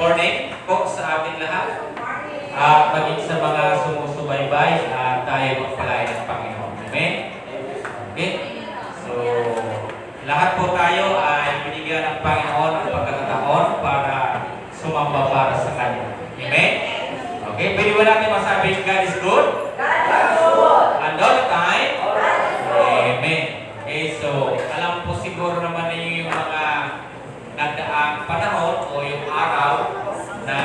morning po sa ating lahat. Maging sa mga sumusubaybay, tayo magpalain ng Panginoon. Amen? Okay? So, lahat po tayo ay binigyan ng Panginoon ang pagkakataon para sumamba para sa Kanya. Amen? Okay? Pwede ba natin masabi, God is good? And all the time? Amen. Okay, so, alam po siguro naman ninyo yung mga nagdaang panahon o yung araw na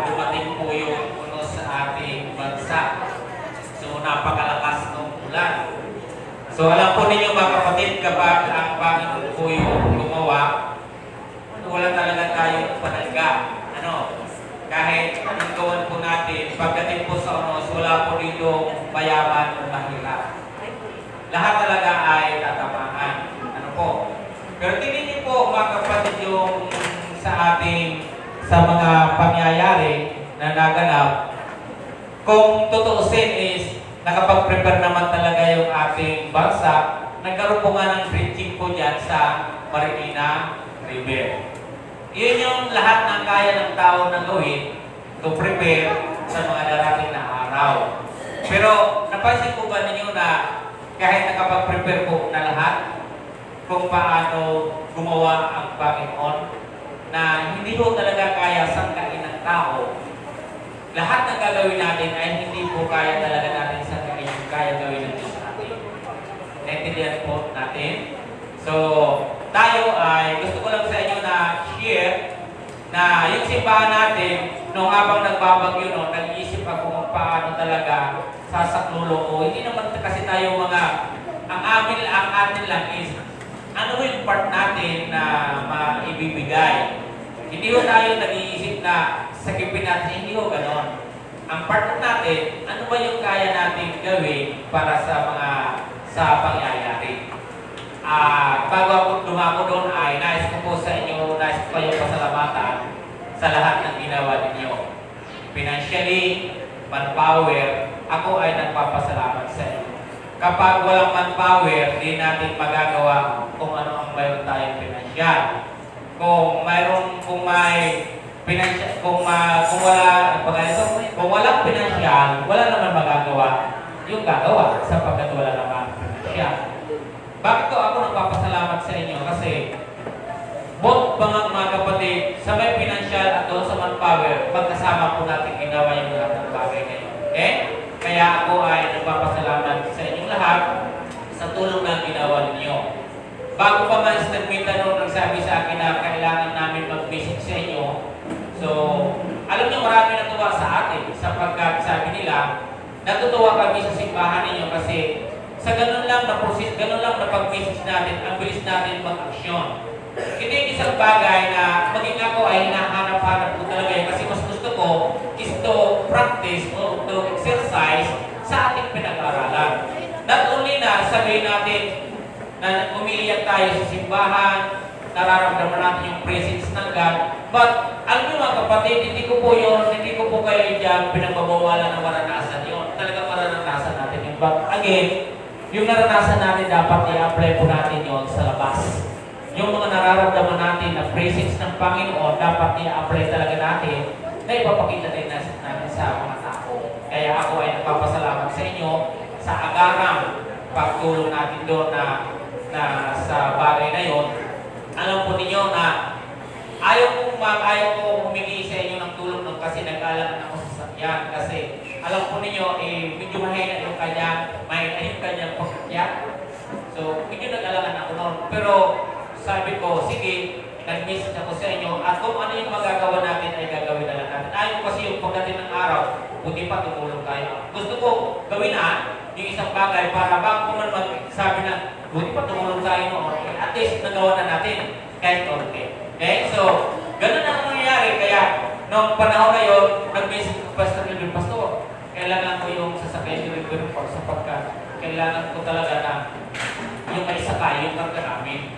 dumating po yung uno sa ating bansa. So, napakalakas ng ulan. So, alam po ninyo mga kapatid, kapag ang Panginoon po yung gumawa, wala talaga tayong panangga. Kahit anong gawan po natin, pagdating po sa unos, wala po dito mayaman o mahirap. Lahat talaga ay tatamaan. Pero tingin niyo po mga kapatid yung sa mga pangyayari na naganap, kung tutuusin is nakapag-prepare naman talaga yung ating bansa, nagkaroon po nga ng bridging po dyan sa Marikina River. Yun yung lahat ng kaya ng tao na gawin to prepare sa mga darating na araw. Pero napansin po ba ninyo na kahit nakapag-prepare po na lahat, kung paano gumawa ang Panginoon, na hindi po talaga kaya sangkain ng tao. Lahat ng gagawin natin ay hindi po kaya talaga natin sangkain yung kaya gawin ng Diyos natin. Naintindihan po natin. So, tayo ay gusto ko lang sa inyo na share na yung simbahan natin, nung habang nagbabagyo, nag-iisip ako kung paano talaga sasaklulo ko. Hindi naman kasi tayo ang atin lang is, ano yung part natin na maibibigay. Hindi ko tayo nag-iisip na sakipin natin, hindi ko ganon. Ang part natin, ano ba yung kaya natin gawin para sa pangyayari. Bago ako dumako doon ay nais ko po sa inyo, nais ko kayong pasalamatan sa lahat ng ginawa ninyo. Financially, manpower, ako ay nagpapasalamat sa inyo. Kapag walang manpower, di natin magagawa kung ano ang mayroon tayong pinansyal. Kung walang pinansyal, wala naman magagawa yung gagawa sapagkat wala naman pinansyal. Bakit ko ako nagpapasalamat sa inyo? Kasi both mga kapatid, sa may pinansyal at doon sa manpower, magkasama po natin ginawa yung lahat ng bagay ngayon. Okay? Kaya ako ay nagpapasalamat sa inyong lahat sa tulong na ginawa ninyo. Bago pa man sa nagmita noon, nagsabi sa akin na kailangan namin mag-visit sa inyo. So, alam niyo marami natuwa sa atin sapagkat sabi nila, natutuwa kami sa simbahan ninyo kasi sa ganun lang na process, ganun lang na pag-visit natin, ang bilis natin mag-aksyon. Hindi isang bagay na maging ako ay hinahanap-hanap ko talaga yun kasi mas gusto ko is to practice o to exercise sa ating pinag-aralan. Not only na sabihin natin na umiiyak tayo sa simbahan, nararamdaman natin yung presence ng God, but alam niyo mga kapatid, hindi ko po kayo dyan pinagbabawalan ng maranasan yun. Talagang maranasan natin yun. But again, yung naranasan natin dapat i-apply po natin yun sa labas. Yung mga nararamdaman natin na presence ng Panginoon, dapat i-apply talaga natin na ipapakita din natin sa mga tao. Kaya ako ay nagpapasalamat sa inyo sa agarang pagtulong natin doon na sa bagay na yon. Alam po ninyo na ayaw ko humingi sa inyo ng tulong nun kasi nag-alangan ako sa sakyan. Kasi alam po ninyo, medyo mahina yung kanyang pagkakya. So, medyo nag-alangan ako noon. Pero sabi ko, sige, nag-message ako sa inyo at kung ano yung magagawa natin ay gagawin na lang natin. Ayaw kasi yung pagdating ng araw, buti pa tumulong tayo. Gusto ko gawin yung isang bagay para bago ko man magsabi na buti pa tumulong tayo noon. At least nagawa na natin kahit konti. Okay? So, ganun ang nangyayari. Kaya, noong panahon na yun, nag-message ko Pastor Edwin, Pastor, kailangan ko yung sasakay yung River Report sapagkat kailangan ko talaga na yung may sakay, yung karga namin.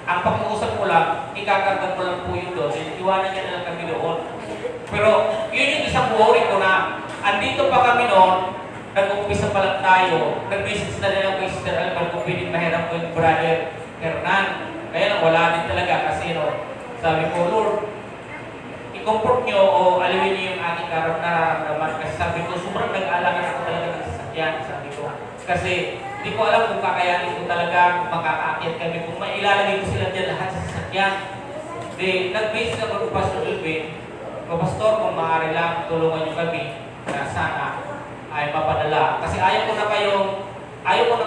Ang pag-uusap ko lang, ikakarga ko lang po yun doon. Iwanan niya na lang kami doon. Pero yun yung isang worry ko na andito pa kami noon, nag-umpisa pa lang tayo, nag-message na rin ako kay Sister Albert kung pwedeng mahirap ko yung Brother Hernan. Kaya lang wala din talaga kasi sabi ko, Lord, i-comfort nyo o alawin nyo yung aking nararamdaman. Kasi sabi ko, sobrang nag-aalangan ako talaga ng sasakyan, sabi ko. Kasi hindi ko alam kung kakayanin ko talaga makakaakyat kami, kung mailalagay ko sila dyan lahat sa sasakyan. Di, nag-base na ko Pastor Elvin, Pastor, kung maaari lang, tulungan nyo kami na sana ay mapadala. Kasi ayaw ko na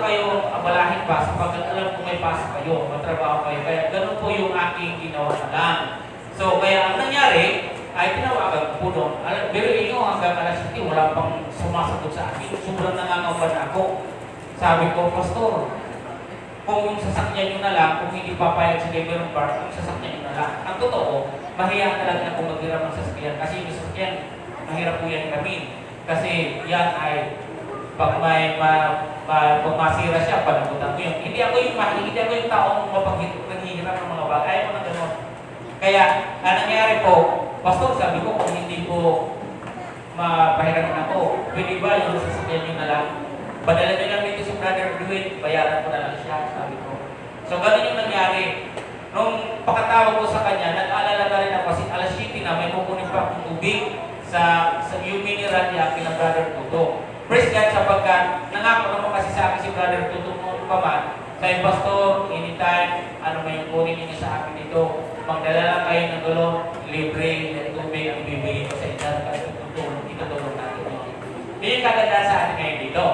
kayong abalahin pa sapagkat alam ko may pasok kayo, matrabaho kayo. Kaya ganun po yung aking ginawa na lang. So, kaya ang nangyari, ay tinawagan ko po doon. Biruin nyo hanggang alas 7, wala pang sumasagot sa akin. Sobrang nangangaban ako. Sabi ko, Pastor, kung yung sasakyan nyo na lang, kung hindi papayag sa Liberum Park, yung sasakyan nyo na lang. Ang totoo, mahiya talaga na kung maghiram ng sasakyan. Kasi yung sasakyan, mahirap po yan kami. Kasi yan ay, pag pag masira siya, panagutan ko yun. Hindi ako yung taong mapaghihiram ng mga bagay. Ayaw ko na gano'n. Kaya, ang nangyari po, Pastor, sabi ko, kung hindi ko mapahiramin ako, pwede ba yung sasakyan nyo na lang? Padala nyo lang dito si Brother Edwin, bayaran ko na lang siya, sabi ko. So, ganun yung nangyari. Nung pakatawag ko sa kanya, nag-aalala na rin ako kasi alas 7 na may kukunin pa akong tubig sa yung mineral niya kina Brother Tuto. Praise God sapagkat nangako naman kasi sa akin si Brother Tuto noon pa man. Sabi, Pastor, anytime, ano may kunin niyo sa akin dito, magdala lang kayo ng gulong, libre, ng tubig ang bibigay ko sa inyo kasi itutulong natin yun. Yun yung kaganda sa atin ngayon dito.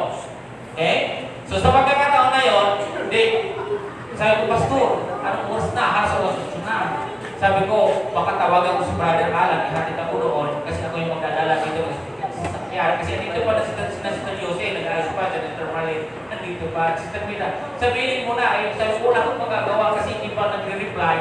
Okay? So sa pagkakataon na yun, sabi ko, Pastor, anong oras na? Halos oras na. Sabi ko, baka tawagan ko si Brother Alan, ihatid ako doon kasi ako yung magdadala dito sa sakyan. Kasi dito pa na si Jose, nag-ayos pa, Senator Marlene, nandito pa, si Termina. Sabihin mo na, sabi ko, wala akong magagawa kasi hindi pa nagre-reply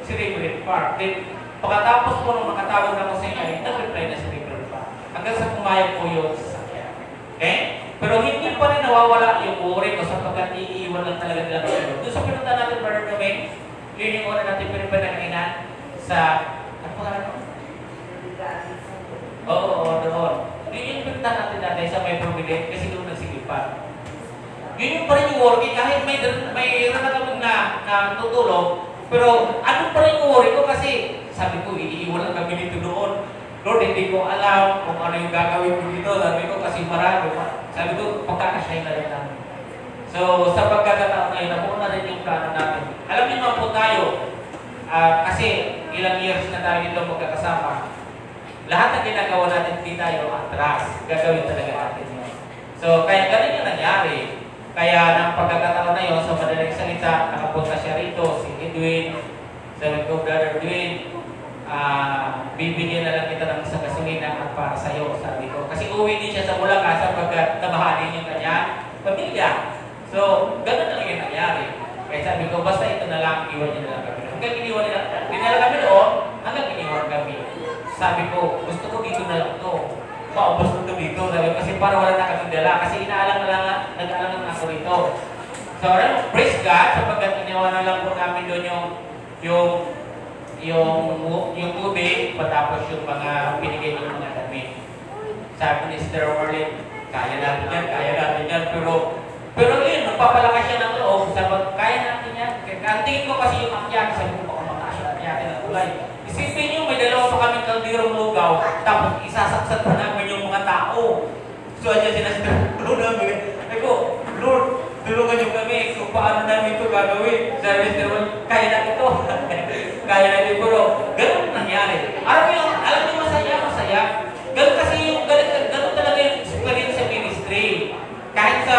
si Reverend Park. Then, pagkatapos po nung makatawag na ko sa inyo, nag-reply na si Reverend Park. Hanggang sa pumayag po yun sa sakyan. Okay? Pero hindi pa rin nawawala yung worry ko sapagkat iiwan lang talaga nila kayo. Doon sa pinunta natin, Brother Domingue, yun yung una natin pinagpanakinan sa, ano pa ano? Oo, doon. Yun yung pinunta natin dati sa may Provident kasi doon nagsilipan. Yun yung pa rin yung worry, kahit may na kami na tutulog, pero ano pa rin yung worry ko kasi sabi ko, iiwan lang kami dito doon. Lord, hindi ko alam kung ano yung gagawin ko dito. Sabi ko kasi marami. Sabi ko, pagkakasyahin na rin namin. So, sa pagkakataon na yun, nabuo na rin yung plano namin. Alam niyo naman po tayo, kasi ilang years na tayo dito magkakasama, lahat ng ginagawa natin hindi tayo atras. Gagawin talaga natin yun. So, kaya ganun yung nangyari. Kaya ng pagkakataon na yun, sa madaling salita, nakapunta siya rito, si Edwin, sabi ko, Brother Edwin, bibigyan na lang kita ng isang gasolina at para sa'yo, sabi ko. Kasi uwi din siya sa Bulacan sapagkat nabahanin yung kanya pamilya. So, ganun na lang yung nangyari. Kaya sabi ko, basta ito na lang, iwan niya na lang kami. Hanggang iniwan nila, dinala kami doon, hanggang iniwan kami. Sabi ko, gusto ko dito na lang ito. Paubos ko dito, sabi ko, kasi para wala na kami dala. Kasi inaalang na lang, nag-aalang na ako rito. So, praise God, sapagkat iniwan na lang po namin doon yung tubig, patapos yung mga binigay ng mga damit. Sabi ni Sister Marlene, kaya natin yan, pero yun, nagpapalakas siya ng loob, sabi, kaya natin yan. Ang tingin ko kasi yung akyat, sabi ko, baka makasya natin ng kulay. Isipin nyo, may dalawa pa kaming kaldirong lugaw, tapos isasaksak pa namin yung mga tao. So, andyan sila Sister namin. Ako, Lord, tulungan nyo kami kung paano namin ito gagawin. Sabi ni Sister Marlene, kaya natin ito. Kaya natin pero ganun nangyari. Alam niyo masaya. Ganun kasi ganun talaga yung experience sa ministry. Kahit sa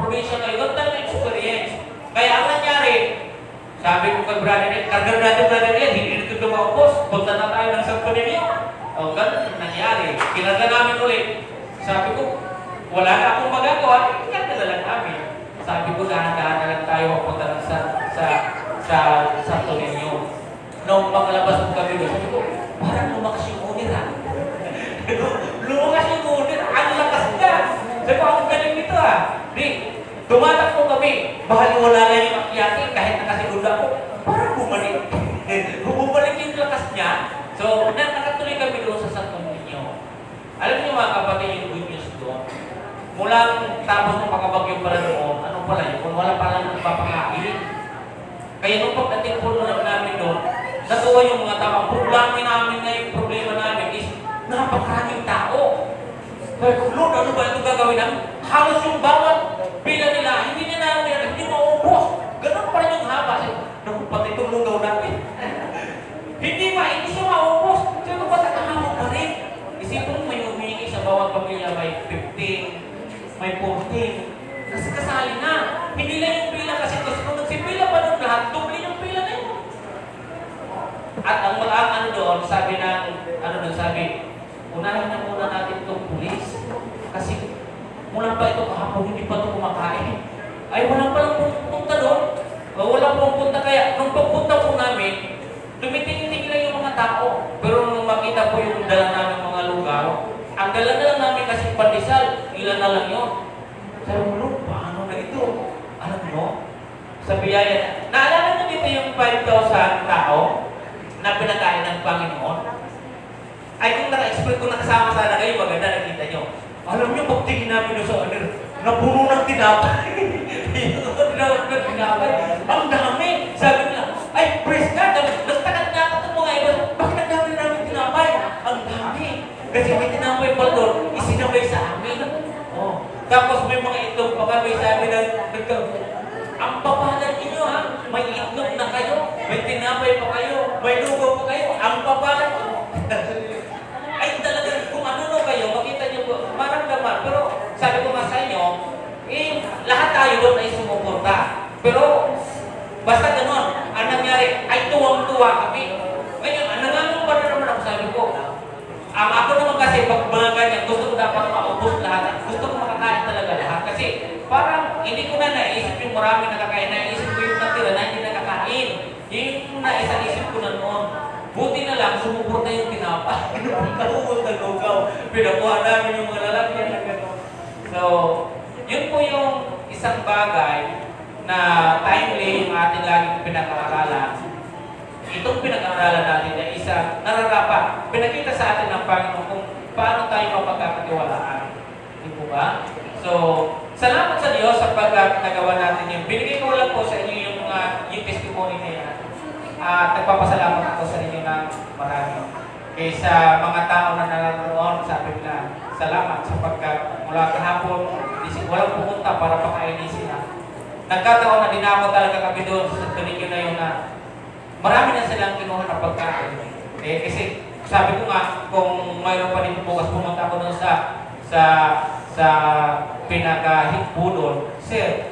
probinsya kayo, ganun talaga yung experience. Kaya ang nangyari, sabi ko kay Brother Ed, kargan natin Brother Ed, hindi nito dumaupos, punta na tayo ng Santo Niño. O, ganun nangyari. Kinarga namin ulit. Sabi ko, wala na akong magagawa, kinarga na lang namin. Sabi ko, dahan-dahan na lang tayo mapunta sa Santo Niño. Nung makalabas mo kami doon, sabi ko, parang lumakas yung unir ha. Lumakas yung unir, ang lakas niya. Sabi ko, ang galing nito ha. Tumatakbo kami, wala na yung akyatin, kahit nakasigunda ako, parang bumalik. Bumalik yung lakas niya. So, nakatuloy kami doon sa Santo Niño. Alam niyo mga kapatid, yung good news doon, mulang tapos ng pagkabagyo pala doon, ano pala yun, wala pala nagpapakain. Kaya nung pagdating po namin doon, nagawa yung mga tao, ang problema namin ngayon napakaraming tao. Sabi ko, Lord, ano ba ito gagawin namin? Halos yung bawat pila nila, hindi na namin, hindi maubos. Ganun pa rin yung haba. Naku, pati itong lugaw namin. Hindi siya maubos. Sabi ko, pati kahapon pa rin. Isipin mo, may humingi sa bawat pamilya, may 15, may 14. Kasi kasali na. Hindi lang yung pila kasi kung nagsipila pa nung lahat, doble yung pila na yun. At ang ano doon, sabi, unahin na muna natin itong pulis. Kasi mula pa ito kahapon, hindi pa ito kumakain. Ay, walang palang pupunta doon. Walang pupunta kaya. Nung pagpunta po namin, dumitingin lang yung mga tao. Pero nung makita po yung dala namin mga lugar, ang dala na lang namin kasi pandesal, ilan na lang yun. Sabi mo, paano na ito? Alam mo, sa biyaya, naalala nyo dito yung 5,000 tao na pinakain ng Panginoon? Ay, kung naka-expect ko nakasama sana kayo, maganda nakita nyo. Alam nyo, pagtingin namin doon sa ano, napuno ng tinapay. Ang dami. Sabi nila, ay, praise God, nagtakat nga ako mga iba. Bakit ang dami namin tinapay? Ang dami. Kasi may tinapay pa doon, isinabay sa amin. Oh. Tapos may mga itlog pa kami, sabi na, ang papalan ninyo ha, may itlog na kayo, may tinapay pa kayo, may lugaw pa kayo, ang papalan ko. Ay talaga, kung ano kayo, makita nyo po, maramdaman. Pero sabi ko nga sa inyo, lahat tayo doon ay sumuporta. Pero basta gano'n, ang nangyari ay tuwang-tuwa kami. Ngayon, nanganong pa na naman ako, sabi ko, ako naman kasi pag mga ganyan, gusto ko dapat maubos lahat. Gusto ko makakain talaga lahat. Kasi parang hindi ko na naisip yung marami nakakain. Naisip ko yung natira na hindi nakakain. Yung naisip ko na noon. Buti na lang, sumuporta yung tinapa. Nakubot na lugaw. Pinakuha namin yung mga lalagyan na gano'n. So, yun po yung isang bagay na timely yung ating laging pinag-aaralan. Itong pinag-aaralan natin ay isang nararapat. Pinakita sa atin ng Panginoon kung paano tayo mapagkakatiwalaan. Hindi po ba? So, salamat sa Diyos sa pagkakagawa natin yung binigay ko lang po sa inyo yung testimony na yan. At nagpapasalamat ako sa inyo ng marami. Kaya sa mga tao na nanaroon, sabi nila, salamat sapagkat mula kahapon, walang pumunta para pakainin sila. Nagkataon na dinako talaga kami doon sa tuligyo na yun na marami na silang kinuha na pagkain. Kasi sabi ko nga, kung mayroon pa dito bukas, pumunta ako doon sa pinaka-hikbo doon. Sir,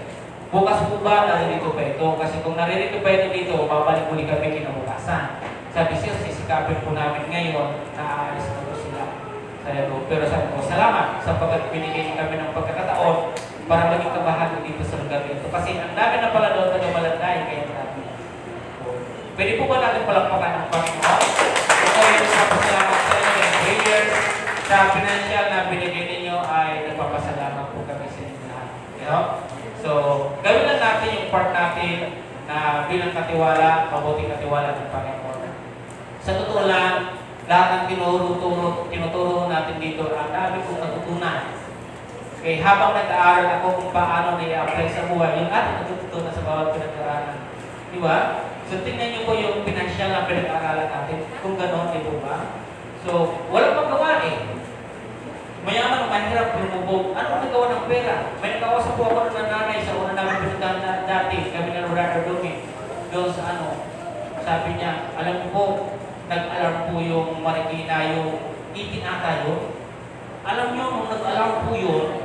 bukas po ba naririto pa ito? Kasi kung naririto pa ito dito, babalik muli kami kinabukasan. Sabi siya, sisikapin po namin ngayon na aalis na po sila. Pero sabi ko, salamat sapagkat binigay kami ng pagkakataon para maging kabahagi dito sa lugar dito. Kasi ang dami na pala doon na malanday, kaya marami. Pwede po ba natin palakpakan ng Panginoon? Ito yung nagpapasalamat sa inyo ng prayers. Sa financial na binigay ninyo ay nagpapasalamat po kami sa inyo lahat. You know? So, gawin lang natin yung part natin na bilang katiwala, mabuting katiwala ng Panginoon. Sa totoo lang, lahat ng tinuturo natin dito, ang dami kong natutunan. Kaya habang nag-aaral ako kung paano na-i-apply sa buhay, yung ating natutunan sa bawat pinag-aaralan. Di ba? So, tingnan niyo po yung financial na pinag-aaralan natin, kung gano'n, di ba? So, walang magawa eh. Mayaman, mahirap lumubog. Ano nagawa ng pera? May nakausap po ako ng nanay sa una namin pinuntahan dati, kami na Brother Dumi, doon sa ano. Sabi niya, alam po, nag-alarm po yung Marikina, yung itinata yun. Alam niyo, nung nag-alarm po yun,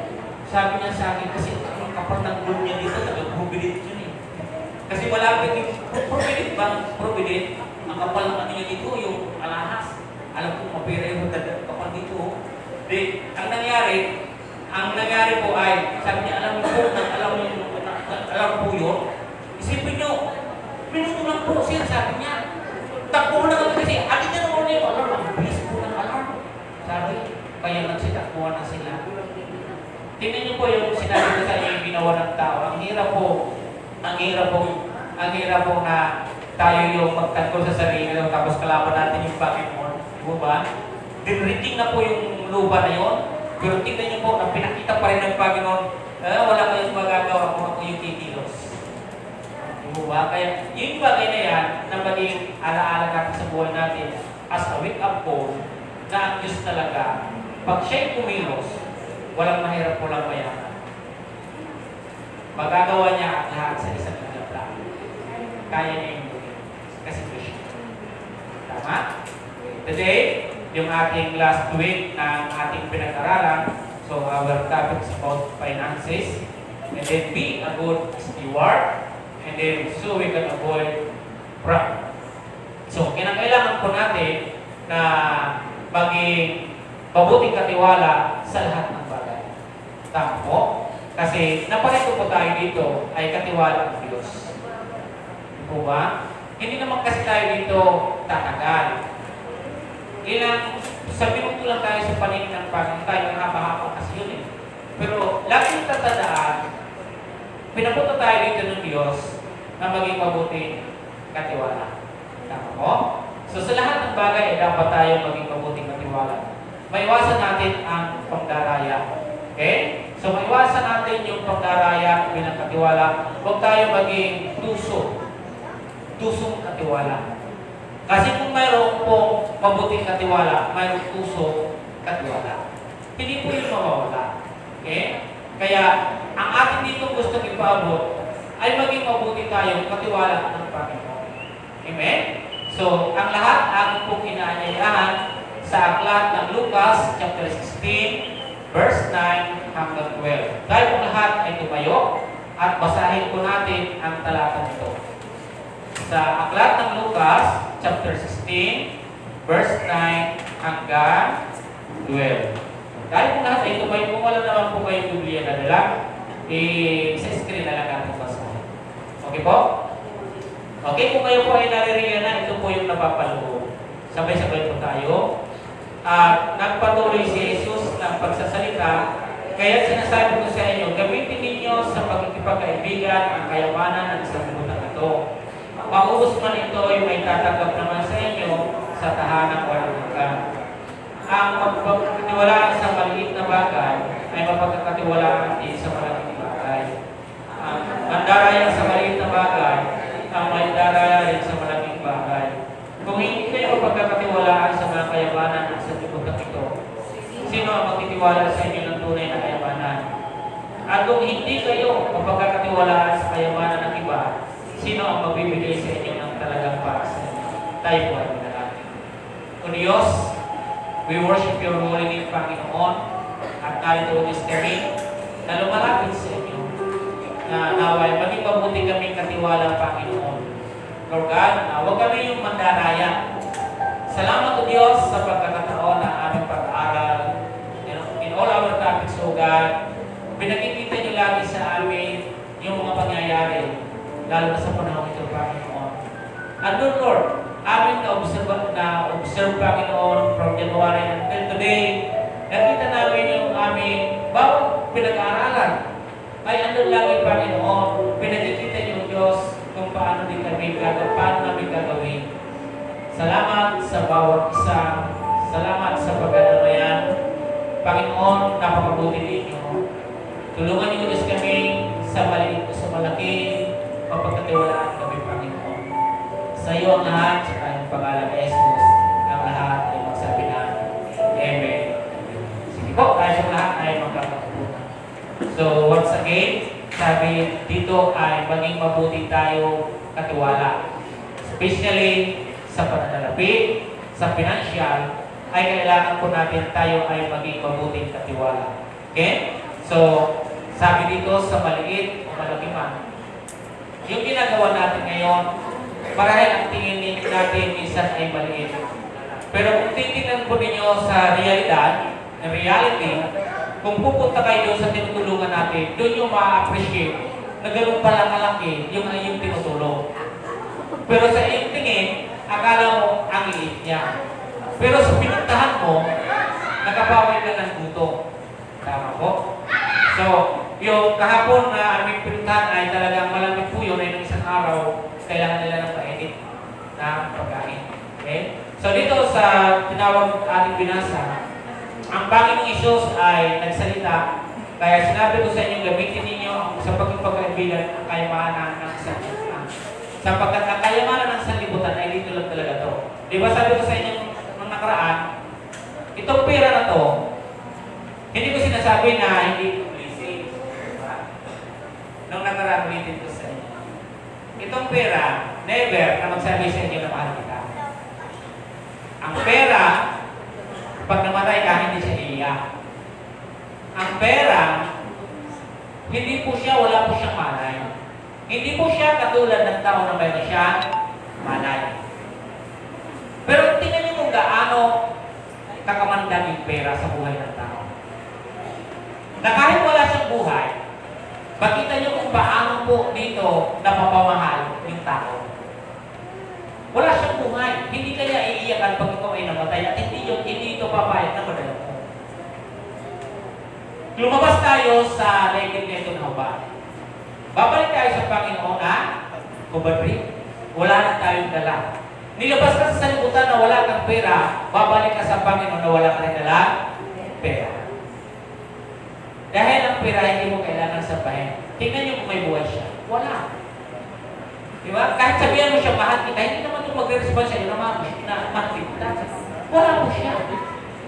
sabi niya sa akin, kasi ang kapal ng group niya dito, nag-provident yun eh. Kasi malapit yung provident bang provident, ang kapal ng ano niya dito, yung alahas. Alam ko, mapira yung kapal dito. Di, ang nangyari po ay, sabi niya, alam po yun, isipin niyo, minuto lang po siya, sabi niya, takbo na kami kasi, atin niya naman yung alarm, ang bilis po ng alarm. Sabi, kaya nagsitakbuhan na sila. Tingnan niyo po yung sinabi ko sa inyo yung ginawa ng tao. Ang hirap po na tayo yung magtanggol sa sarili tapos kalaban natin yung Panginoon. Di ba? Dinriting na po yung lupa na yun. Pero tingnan niyo po na pinakita pa rin ng Panginoon, wala kayong magagawa kung ako yung kikilos. Di ba? Kaya yung bagay na yan na maging alaala natin sa buhay natin as a wake-up call na ang Diyos talaga, pag siya'y kumilos, walang mahirap, walang mayaman. Magagawa niya ang lahat sa isang lang. Kaya niya yung gawin. Kasi Diyos siya. Tama? Today, yung ating last week ng ating pinag-aralan, so our topic is about finances, and then be a good steward, and then so we can avoid fraud. So, kinakailangan po natin na maging mabuting katiwala sa lahat ng bagay. Tama po? Kasi naparito po tayo dito ay katiwala ng Diyos. Po ba? Hindi naman kasi tayo dito tatagal. Sa minuto lang tayo sa paningin ng Panginoon, tayo ang haba-haba kasi yun eh. Pero laging tatandaan, pinapunta tayo dito ng Diyos na maging mabuting katiwala. Tama po? So sa lahat ng bagay, dapat tayo maging mabuting katiwala. Maiwasan natin ang pagdaraya. Okay? So maiwasan natin yung pagdaraya bilang katiwala. Huwag tayo maging tusong katiwala. Kasi kung mayroon pong mabuting katiwala, mayroong tusong katiwala. Hindi po yung mawawala. Okay? Kaya ang ating dito gusto ipaabot ay maging mabuti tayo katiwala ng Panginoon. Amen? So, ang lahat aking pong inaanyayahan sa aklat ng Lucas chapter 16, verse 9 hanggang 12. Tayo pong lahat ay tumayo at basahin po natin ang talata nito. Sa aklat ng Lucas chapter 16, verse 9 hanggang 12. Tayo pong lahat ay tumayo. Kung wala naman po kayong Biblia na dala, sa screen na lang natin basahin. Okay po? Okay, kung kayo po ay naririyan na, ito po yung napapaloob. Sabay-sabay po tayo. Nagpatuloy si Jesus ng pagsasalita, kaya sinasabi ko sa inyo, gamitin ninyo sa pagkikipagkaibigan ang kayamanan ng sanlibutan ito. Maubos man ito ay may tatanggap naman sa inyo sa tahanang walang hanggan. Ang magpagkatiwalaan sa maliit na bagay ay mapagkakatiwalaan din sa malaking bagay. Ang mandaraya sa maliit na bagay, ang may daraya rin sa malaking bagay. Kung hindi kayo mapagkakatiwalaan sa mga kayamanan ng sanlibutan ito, sino ang magtitiwala sa inyo ng tunay na kayamanan? At kung hindi kayo mapagkakatiwalaan sa kayamanan ng iba, sino ang magbibigay sa inyo ng talagang para sa inyo? Tayo po ay manalangin. O Diyos, we worship your holy name, Panginoon, at narito this kami na lumalapit sa inyo, na naway maging mabuti kaming katiwala, Panginoon. Lord God, huwag kami yung mandaraya. Salamat o Diyos sa pagkakataon ng aming pag-aaral. In all our topics, O God, pinakikita niyo lagi sa amin yung mga pangyayari, lalo na sa panahon ito, Panginoon. And Lord, amin na-observe, Panginoon, from January until today, nakita namin yung aming bawat pinag-aaralan. Ay andun lagi, Panginoon, pinakikita niyo, Diyos, kung paano din kami paano namin gagawin. Salamat sa bawat isa. Salamat sa pag-ano na yan. Panginoon, napakabuti ninyo. Tulungan niyo, Diyos, kami sa maliit o sa malaki, mapagkatiwalaan kami, Panginoon. Sa iyo ang lahat, sa kanyang pangalan ni Jesus, ang lahat ay magsabi na, Amen. Sige po, tayo sa lahat ay magkakapunan. So, once again, sabi dito ay maging mabuti tayo katiwala. Especially sa pananalapi, sa financial, ay kailangan po natin tayo ay maging mabuting katiwala. Okay? So, sabi dito sa maliit o malaki man, yung ginagawa natin ngayon, marahil ang tingin natin minsan ay maliit. Pero kung titingnan po ninyo sa reality, kung pupunta kayo doon sa tinutulungan natin, doon yung ma-appreciate na gano'n pala kalaki yung tinutulong. Pero sa iyong tingin, akala mo ang liit niya. Pero sa pinuntahan mo, nakapaway ka ng guto. Tama po? So, yung kahapon na aming pinuntahan ay talagang malamig po yun ay ng isang araw, kailangan nila ng painit na pagkain. Okay? So dito sa tinawag ating binasa, ang Panginoong Isus ay nagsalita, kaya sinabi ko sa inyo, gamitin ninyo sa pagkikipagkaibigan ang kayamanan ng sanlibutan. Sapagkat ang kayamanan ng sanlibutan ay dito lang talaga to. Di ba sabi ko sa inyo nung nakaraan, ever na magsabi sa inyo na mahal kita. Ang pera, pag namatay ka, hindi siya iiyak. Ang pera, hindi po siya, wala po siyang malay. Hindi po siya katulad ng tao na mayroon siya malay. Pero tingnan niyo kung gaano kakamandang yung pera sa buhay ng tao. Na kahit wala siyang buhay, makita niyo kung paano po dito napapamahal yung tao. Wala siyang buhay. Hindi kaya iiyakan pag ikaw ay namatay at hindi ito papayag na madala mo. Lumabas tayo sa legend nito na ba? Babalik tayo sa Panginoon na kubadri. Wala na tayong dala. Nilabas ka sa salibutan na wala kang pera, babalik ka sa Panginoon na wala ka rin dala pera. Dahil ang pera hindi mo kailangan sabahin. Tingnan niyo kung may buhay siya. Wala. Diba? Kahit sabihan mo siya, mahal kita, hindi naman ito magre-respond sa iyo na mahal kita. Wala po siya.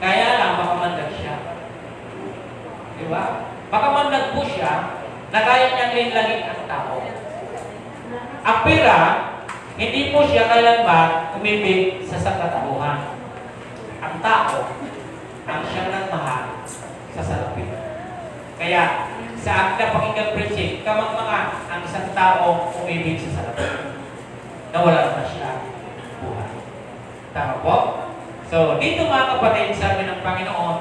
Kaya lang, makamandag siya. Diba? Makamandag po siya na kaya niyang linlagin ang tao. Ang pera, hindi po siya kailanman umibig sa sangkatauhan. Ang tao, ang siyang nagmahal sa salapi. Kaya, sa akin na pakinggan preaching, kamang-mga ang isang tao umibig sa salapi. Nawala na siya buhay. Tama po? So, dito mga kapatid, sabi ng Panginoon,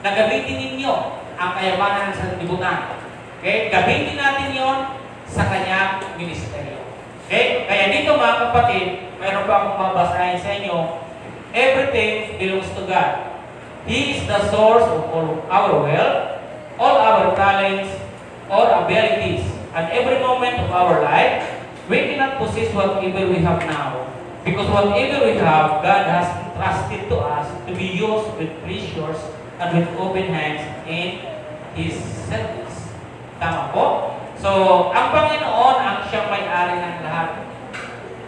na gamitin ninyo ang kayamanan sa sanlibutan. Okay? Gamitin natin yon sa kanyang ministeryo. Okay? Kaya dito mga kapatid, mayroon pa akong mabasahin sa inyo. Everything belongs to God. He is the source of all our wealth, all our talents, or abilities, and every moment of our life. We cannot possess whatever we have now, because whatever we have, God has entrusted to us to be used with precious and with open hands in His service. Tama po? So, ang Panginoon ang siyang may-ari ng lahat.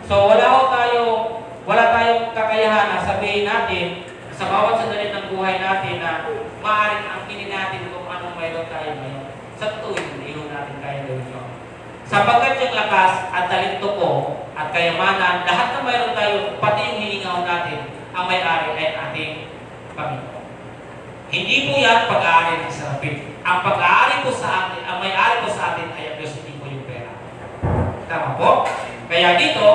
So, wala tayong kakayahan na sabihin natin sa bawat sandali ng buhay natin na maaaring angkinin natin kung anong mayroon tayo ngayon. Sa totoo, hindi natin kaya gawin yun. Sapagkat yung lakas at talento ko at kayamanan, lahat na mayroon tayo, pati yung hiningaw natin, ang may-ari ay ating Panginoon. Hindi po yan pag-aari ng sarapin. Ang pag-aari po sa atin, ang may-ari po sa atin ay ang Diyos, hindi po yung pera. Tama po? Kaya dito,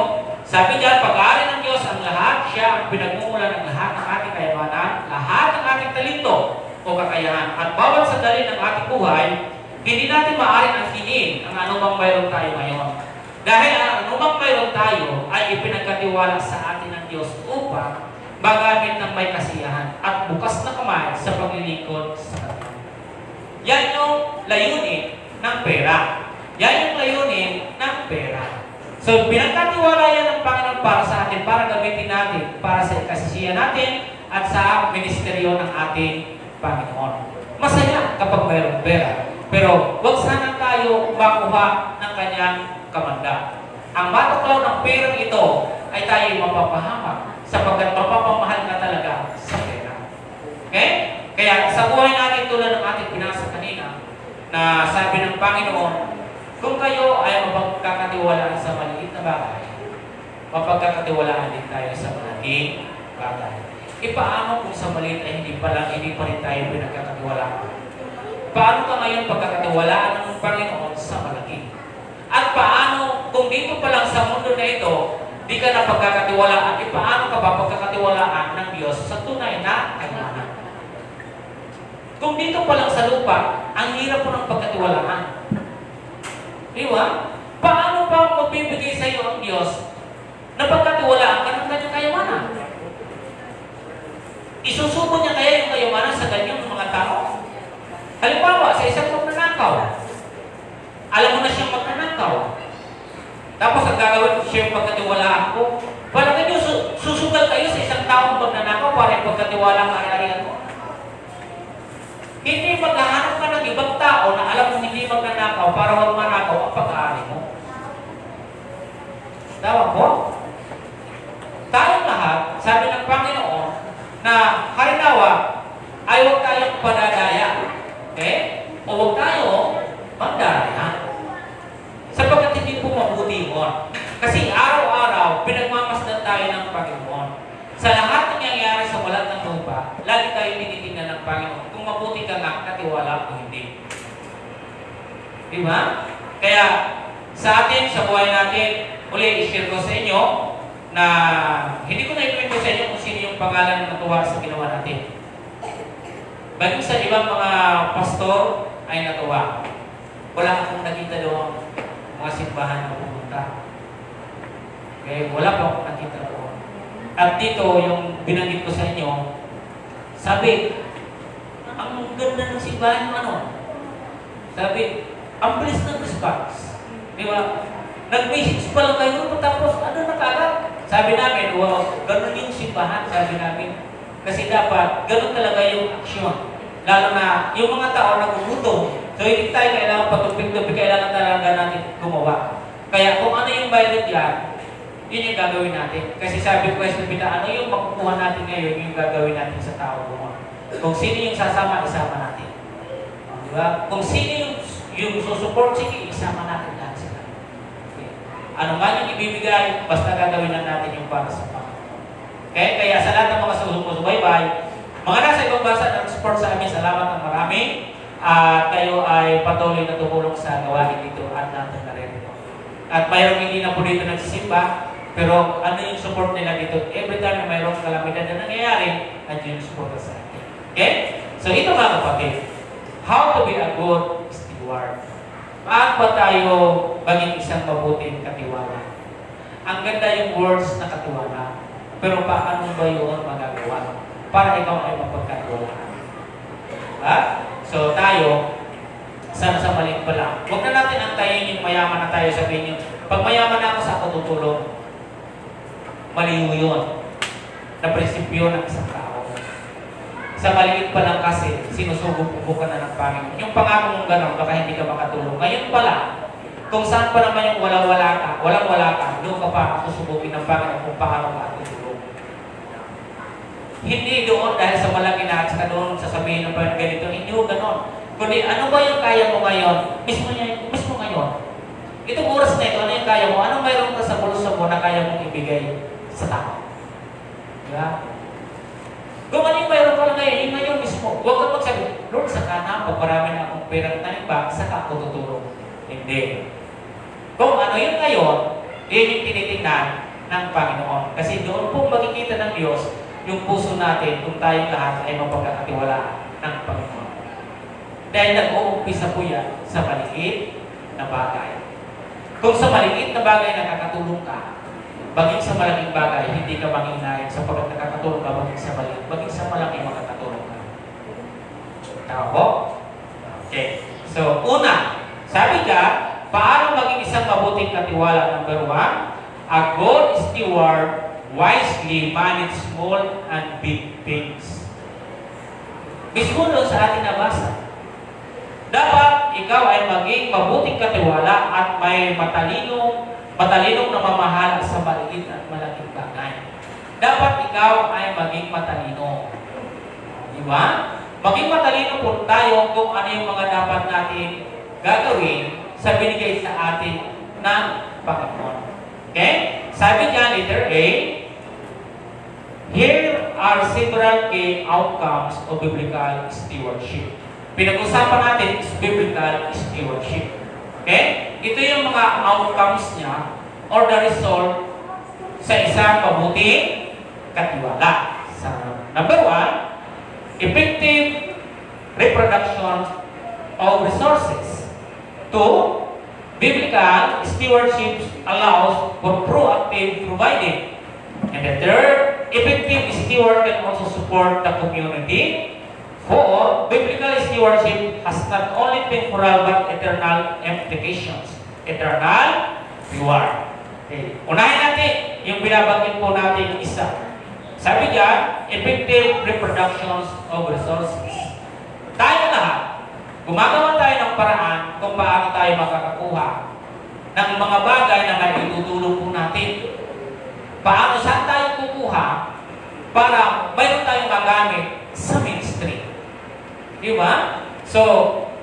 sabi diyan, pag-aari ng Diyos ang lahat, siya ang pinagmumula ng lahat ng ating kayamanan, lahat ng ating talento o kakayahan. At bawat sandali ng ating buhay, hindi natin maaaring angkinin ang anumang mayroon tayo ngayon. Dahil ang anumang mayroon tayo ay ipinagkatiwala sa atin ng Diyos upang magamit ng may kasiyahan at bukas na kamay sa paglilingkod sa Kanya. Yan yung layunin ng pera. Yan yung layunin ng pera. So, pinagkatiwala yan ng Panginoon para sa atin, para gamitin natin, para sa kasisiyan natin at sa ministeryo ng ating Panginoon. Masaya kapag mayroong pera. Pero, huwag sana tayo makuha ng kanyang kamanda. Ang matuklaw ng perang ito ay tayo mapapahamak sapagkat mapapamahal ka talaga sa pera. Okay? Kaya sa buhay natin tulad ng ating pinasa kanina, na sabi ng Panginoon, kung kayo ay mapagkakatiwalaan sa maliit na bagay, mapagkakatiwalaan din tayo sa malaking bagay. Paano kung sa maliit ay hindi pa rin tayo pinagkakatiwalaan? Paano ka ngayon pagkakatiwalaan ng Panginoon sa malaki? At paano kung dito pa lang sa mundo na ito, di ka na pagkakatiwalaan, paano ka ba pagkakatiwalaan ng Diyos sa tunay na kayamanan? Kung dito pa lang sa lupa, ang hirap po ng pagkatiwalaan. Di ba? Paano pa magbibigay sa iyo ang Diyos na pagkatiwalaan ka ng kanyang kayamanan? Isusubo niya kaya yung kayamanan sa ganyang mga tao? Halimbawa, sa isang magnanakaw, alam mo na siyang magnanakaw. Tapos ang gagawin siya yung pagkatiwalaan ko. Palagay niyo, susugal kayo sa isang taong magnanakaw para yung pagkatiwalaan ari-arian mo. Hindi maghahanap ka ng ibang tao na alam mo hindi magnanakaw para huwag manakaw ang pag-aari mo. Tama po? Tayong lahat, sabi ng Panginoon, na harinawa ay huwag tayong padadaya. Okay? O huwag tayo magdaya. Sapagkat hindi po mabuti yun. Kasi araw-araw, bayan ng Panginoon. Sa lahat ng nangyayari sa balat ng lupa, lagi tayo tinitingnan ng Panginoon kung mabuti ka nga, katiwala o hindi. Di ba? Kaya sa atin, sa buhay natin, uli i-share ko sa inyo na hindi ko na-ikwento sa inyo kung sino yung pangalan na natuwa sa ginawa natin. Bagay sa ibang mga pastor ay natuwa. Wala akong nakita doon mga simbahan na pumunta. Okay, wala pa akong nakita doon. At dito, yung binanggit ko sa inyo, sabi, ang ganda ng simbahan yung ano. Sabi, ang bilis ng response. Di ba? Nag-message pa lang kayo, tapos ano na kagad? Sabi namin, wow, ganun yung simbahan, sabi namin. Kasi dapat, ganun talaga yung aksyon. Lalo na, yung mga tao nagugutom. So, hindi tayo kailangan patupig-tupig, kailangan talaga natin gumawa. Kaya kung ano yung bayad yan, yun yung gagawin natin. Kasi sabi ko sa Pita, ano yung makukuha natin ngayon, yung gagawin natin sa tao gumawa. Kung sino yung sasama, isama natin. Diba? Kung sino yung susupport, sige, isama natin lahat sila. Okay. Ano man yung ibibigay, basta gagawin lang natin yung para sa Panginoon. Okay? Kaya sa lahat ng mga sumusubaybay, mga nasa ibang bansa na support sa amin, salamat ng marami. Kayo ay patuloy na tumulong sa gawain dito at natin na rin ito. At mayroong hindi na po dito nagsisimba, pero ano yung support nila dito? Every time mayroong kalamidad na nangyayari, nandiyo yung support sa atin. Okay? So ito mga kapatid, how to be a good steward. Paano ba tayo maging isang mabuting katiwala? Ang ganda yung words na katiwala, pero paano ba yun magagawa? Para ikaw ay mapagkatiwalaan. Diba? So tayo, sana sa maliit pa lang. Huwag na natin antayin yung mayaman na tayo, sabihin nyo, pag mayaman na ako sa ako tutulong, maliw yun. Na prinsipyo ng isang tao. Sa maliit pa lang kasi, sinusubok ka na ng Panginoon. Yung pangako mong gano'n, baka hindi ka makatulong. Ngayon pala, kung saan pa naman yung walang-wala ka, doon ka pa susubukin ng Panginoon kung paano ka tutulong. Hindi doon dahil sa malaki na at saka doon sasabihin ng Panginoon ganito, hindi mo gano'n. Kundi ano ba yung kaya mo ngayon? Mismo ngayon. Itong oras na ito, ano yung kaya mo? Anong mayroon ka sa bulsa mo na kaya mong ibigay sa tao? Diba? Kung ano yung mayroon ka lang ngayon, yung ngayon mismo. Huwag ka magsabi, Lord, saka na, pag marami na akong perang tanimbang, saka ako tutulong. Hindi. Kung ano yung ngayon, yun yung tinitingnan ng Panginoon. Kasi doon po makikita ng Diyos yung puso natin kung tayong lahat ay mapagkakatiwalaan ng Panginoon. Dahil nag-uumpisa po yan sa maliit na bagay. Kung sa maliit na bagay nakakatulong ka, baging sa malaking bagay, hindi ka manghinayin sapagkat nakakatulong ka baging sa maliit, baging sa malaki makakatulong ka. Tama po? Okay. So, una, sabi ka, paano maging isang mabuting katiwala? Number 1, a good steward wisely manage small and big things. Mismo doon sa ating nabasa, dapat ikaw ay maging mabuting katiwala at may matalinong na mamahala sa maliit at malaking bagay. Dapat ikaw ay maging matalino. Di ba? Maging matalino po tayo kung ano yung mga dapat natin gagawin sa binigay sa atin ng Panginoon. Okay? Sabi niya, letter A, here are several key outcomes of biblical stewardship. Pinag-usapan natin is biblical stewardship. Okay? Ito yung mga outcomes niya or the result sa isang mabuting katiwala. Number 1, effective reproduction of resources. 2, biblical stewardship allows for proactive providing. And the third, effective steward can also support the community. 4, biblical stewardship has not only temporal but eternal implications. Eternal reward. Okay. Unahin natin yung binabanggit po natin yung isa. Sabi diyan, effective reproductions of resources. Tayo lahat, gumagawa tayo ng paraan kung paano tayo makakakuha ng mga bagay na may itutulong po natin. Paano saan tayo kukuha para mayroon tayong magamit sa ministry. Di ba? So,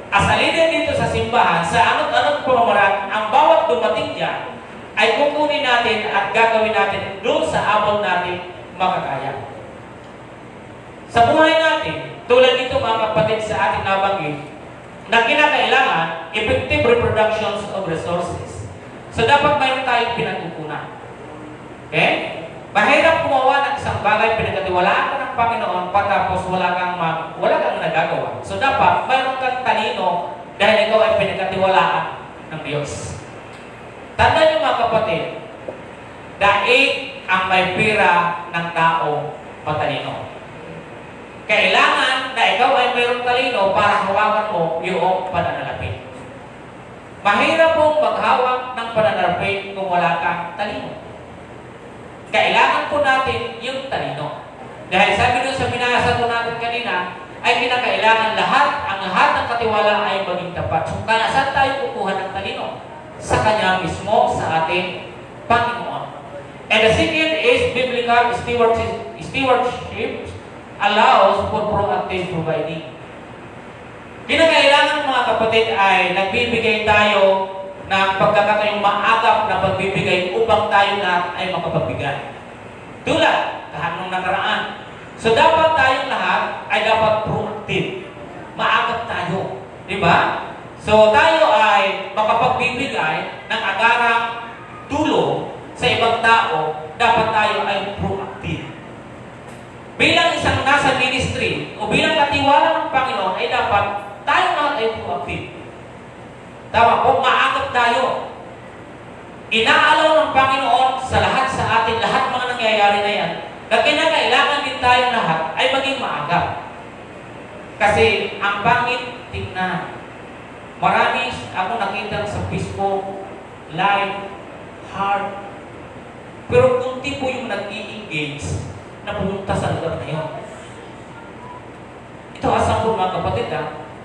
as a leader dito sa simbahan, sa anong pamamaraan, ang bawat dumating dyan ay kukunin natin at gagawin natin doon sa abot natin makakaya. Sa buhay natin, tulad nito mga kapatid sa ating nabanggit, na kinakailangan effective reproductions of resources. So dapat mayroon tayong pinagkukunan. Okay? Mahirap gumawa ng isang bagay, pinagkatiwalaan ka ng Panginoon, patapos wala kang nagagawa. So dapat mayroon kang talino dahil ikaw ay pinagkatiwalaan ng Diyos. Tanda niyo mga kapatid, daig ang may pira ng tao matalino. Kailangan na ikaw ay mayroong talino para hawakan mo yung pananalapi. Mahirap pong maghawak ng pananalapi kung wala kang talino. Kailangan po natin yung talino. Dahil sabi doon sa binasa po natin kanina, ay kinakailangan ang lahat ng katiwala ay maging tapat. So, kaya saan tayo kukuha ng talino? Sa Kanya mismo, sa ating Panginoon. And the second is biblical stewardship allows for proactive providing. Kinakailangan mga kapatid ay nagbibigay tayo ng pagkakataong maagap na pagbibigay upang tayo lahat ay makapagbigay. Tulad, kahit nung nakaraan. So dapat tayong lahat ay dapat proactive. Maagap tayo. Di ba? So tayo ay makapagbibigay ng agarang tulong sa ibang tao, dapat tayo ay proactive. Bilang isang nasa ministry o bilang katiwala ng Panginoon ay dapat tayo lahat ay proactive. Tama po, maagap tayo. Inaalaw ng Panginoon sa lahat sa atin, lahat mga nangyayari na yan, na kinakailangan din tayong lahat ay maging maagap. Kasi ang pangit tingnan. Marami ako nakita sa Facebook, live, heart, pero kunti po yung nag-i-engage na pumunta sa lugar na yun. Ito asang po mga kapatid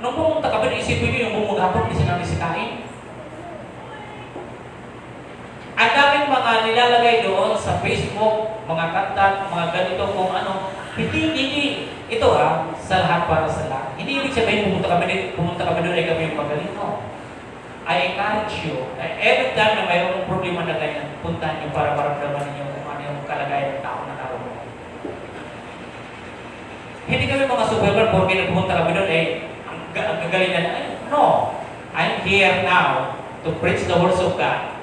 nung pumunta ka ba, isipin nyo yung bumugapot, hindi sila nisikain. Ang daming mga nilalagay doon sa Facebook, mga kanta, mga ganito kung ano. Hindi. Ito sa lahat para sa lahat. Hindi ibig sabihin pumunta kami doon ay kami yung magaling. No. I encourage you, every time na mayroong problema na ganyan, puntahan nyo para maramdaman ninyo kung ano yung kalagayan ng tao na tao. Hindi kami mga superman porque nagpunta kami doon ang gagalingan. No, I'm here now to preach the words of God.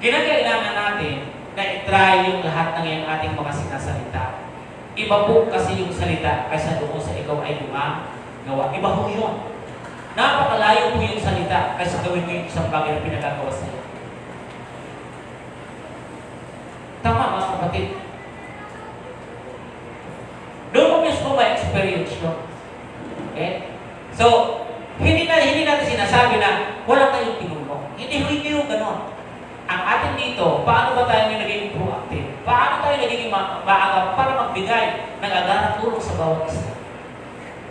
Kinakailangan natin na i-try yung lahat ng yung ating mga sinasalita. Iba po kasi yung salita kaysa doon sa ikaw ay gumagawa. Iba po yun. Napakalayo po yung salita kaysa gawin mo yung isang bagay na pinagagawa sa iyo. Tama mga kapatid. Doon mo mismo ma-experience yun. Okay? So, hindi natin sinasabi na wala tayong tinulong. Hindi yung ganon. Ang atin dito, paano ba tayo naging proactive? Paano tayo naging maagap para magbigay ng agarang tulong sa bawat isa?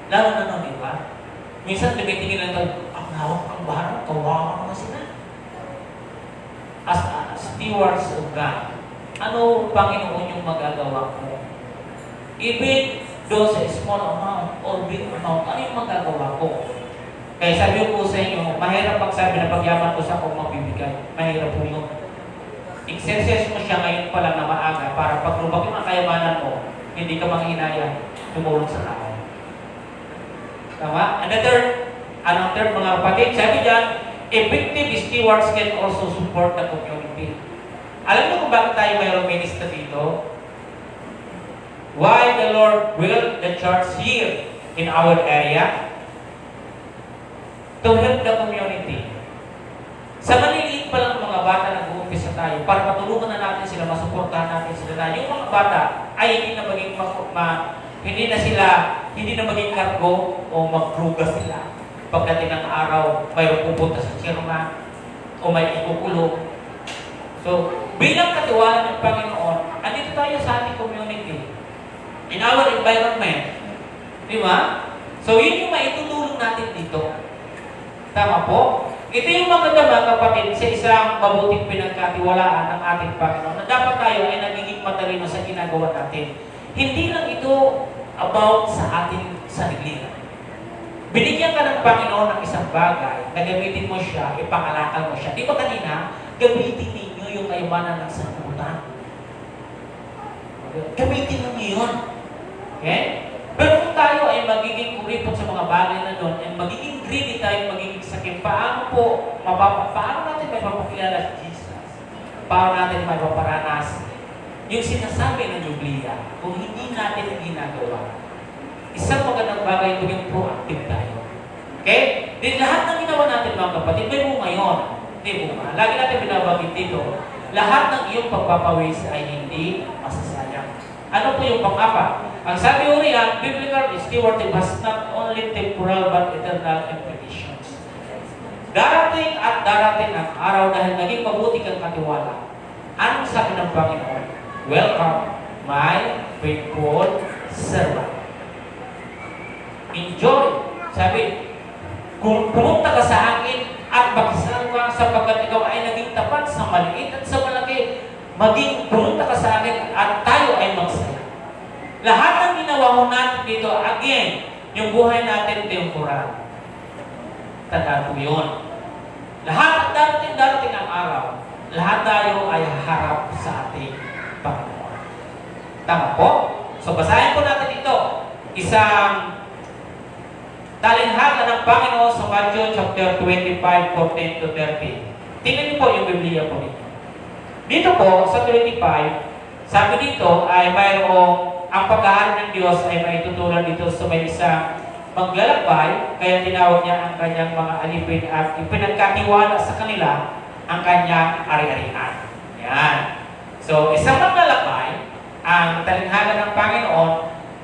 Lalo na nun, di ba? Minsan tumitingin lang tayo, ang hawak, ang baharap, kawawa naman sila. As stewards of God, ano, Panginoon, yung magagawa mo? Even though sa small amount or big amount, ano yung magagawa ko? Kaya sabi ko sa inyo, mahirap magsabi na pagyaman ko sa akong magbibigay. Mahirap po yun. Exercise mo siya ngayon pa lang na maaga para pag lumaki ang kayamanan mo, hindi ka manghinayang tumulong sa tao. Tama? Anong third mga kapatid? Sabi dyan, effective stewards can also support the community. Alam niyo kung bakit tayo mayroong minister dito? Why the Lord built the church here in our area? To help the community. Sa maliliit pa lang mga bata nag-uumpisa tayo para matulungan na natin sila, masuportahan natin sila na yung mga bata ay hindi na maging kargo o magrugas sila. Pagdating ng araw, mayroong pupunta sa chairman o may ikukulong. So, bilang katiwala ng Panginoon, andito tayo sa ating community. In our environment. Di ba? So, yun yung maitutulong natin dito. Tama po? Ito yung maganda mga kapatid sa isang mabuting pinagkatiwalaan ng ating Panginoon na dapat tayo ay nagiging matalino sa ginagawa natin. Hindi lang ito about sa ating sarili. Binigyan ka ng Panginoon ng isang bagay, nagamitin mo siya, ipangalakal mo siya. Di ba kanina, gamitin ninyo yung kayamanan ng sanlibutan. Gamitin ninyo yun. Okay? Pero kung tayo ay magiging kuripot sa mga bagay na doon, ay magiging greedy tayo, magiging sakit, paano natin may mapakilala si Jesus? Paano natin may maparanas yung sinasabi ng Biblia kung hindi natin ang ginagawa? Isang magandang bagay, maging proactive tayo. Okay? Din lahat ng ginawa natin mga kapatid, may bunga yun. Hindi bunga. Lagi natin binabanggit dito, lahat ng iyong pagpapawis ay hindi masasayang. Ano po yung pang-apat? Ang sabi ko riyan, biblical stewardship has not only temporal but eternal implications. Darating at darating ang araw dahil naging mabuti kang katiwala. Anong sabi ng Panginoon? Welcome, my faithful servant. Enjoy. Sabi, kung pumunta ka sa akin at makisal ka sapagkat ikaw ay naging tapat sa maliit at sa malaki, maging pumunta ka sa akin at tayo ay magsaya. Lahat ng ginawa mo natin dito, again, yung buhay natin temporal. Tandaan po yun. Lahat at darating ang araw, lahat tayo ay harap sa ating Panginoon. Tama po? So, basahin po natin ito. Isang talinghaga ng Panginoon sa Matthew chapter 25, 14 to 30. Tingnan niyo po yung Biblia po dito. Dito po, sa 25, sabi dito ay mayroong ang pag-aaral ng Diyos ay maitutulan dito sa may isang maglalakbay, kaya tinawag niya ang kanyang mga alipin at ipinagkatiwala sa kanila ang kanyang ari-arian. Yan. So, isang maglalakbay, ang talinghaga ng Panginoon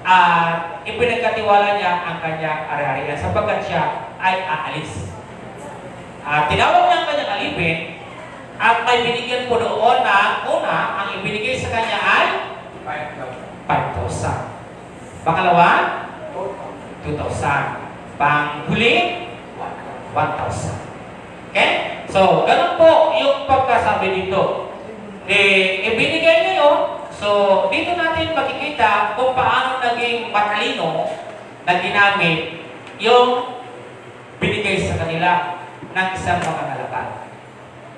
at ipinagkatiwala niya ang kanyang ari-arian sapagkat siya ay aalis. Tinawag niya ang kanyang alipin at may binigyan po doon na una, ang ibinigay sa kanya ay 5,000. Pangalawa, 2,000. Panghuli, 1,000. Okay? So, ganun po yung pagkasabi dito. Ibinigay niya yun. So, dito natin makikita kung paano naging matalino na ginamit yung binigay sa kanila ng isang mga nalakad.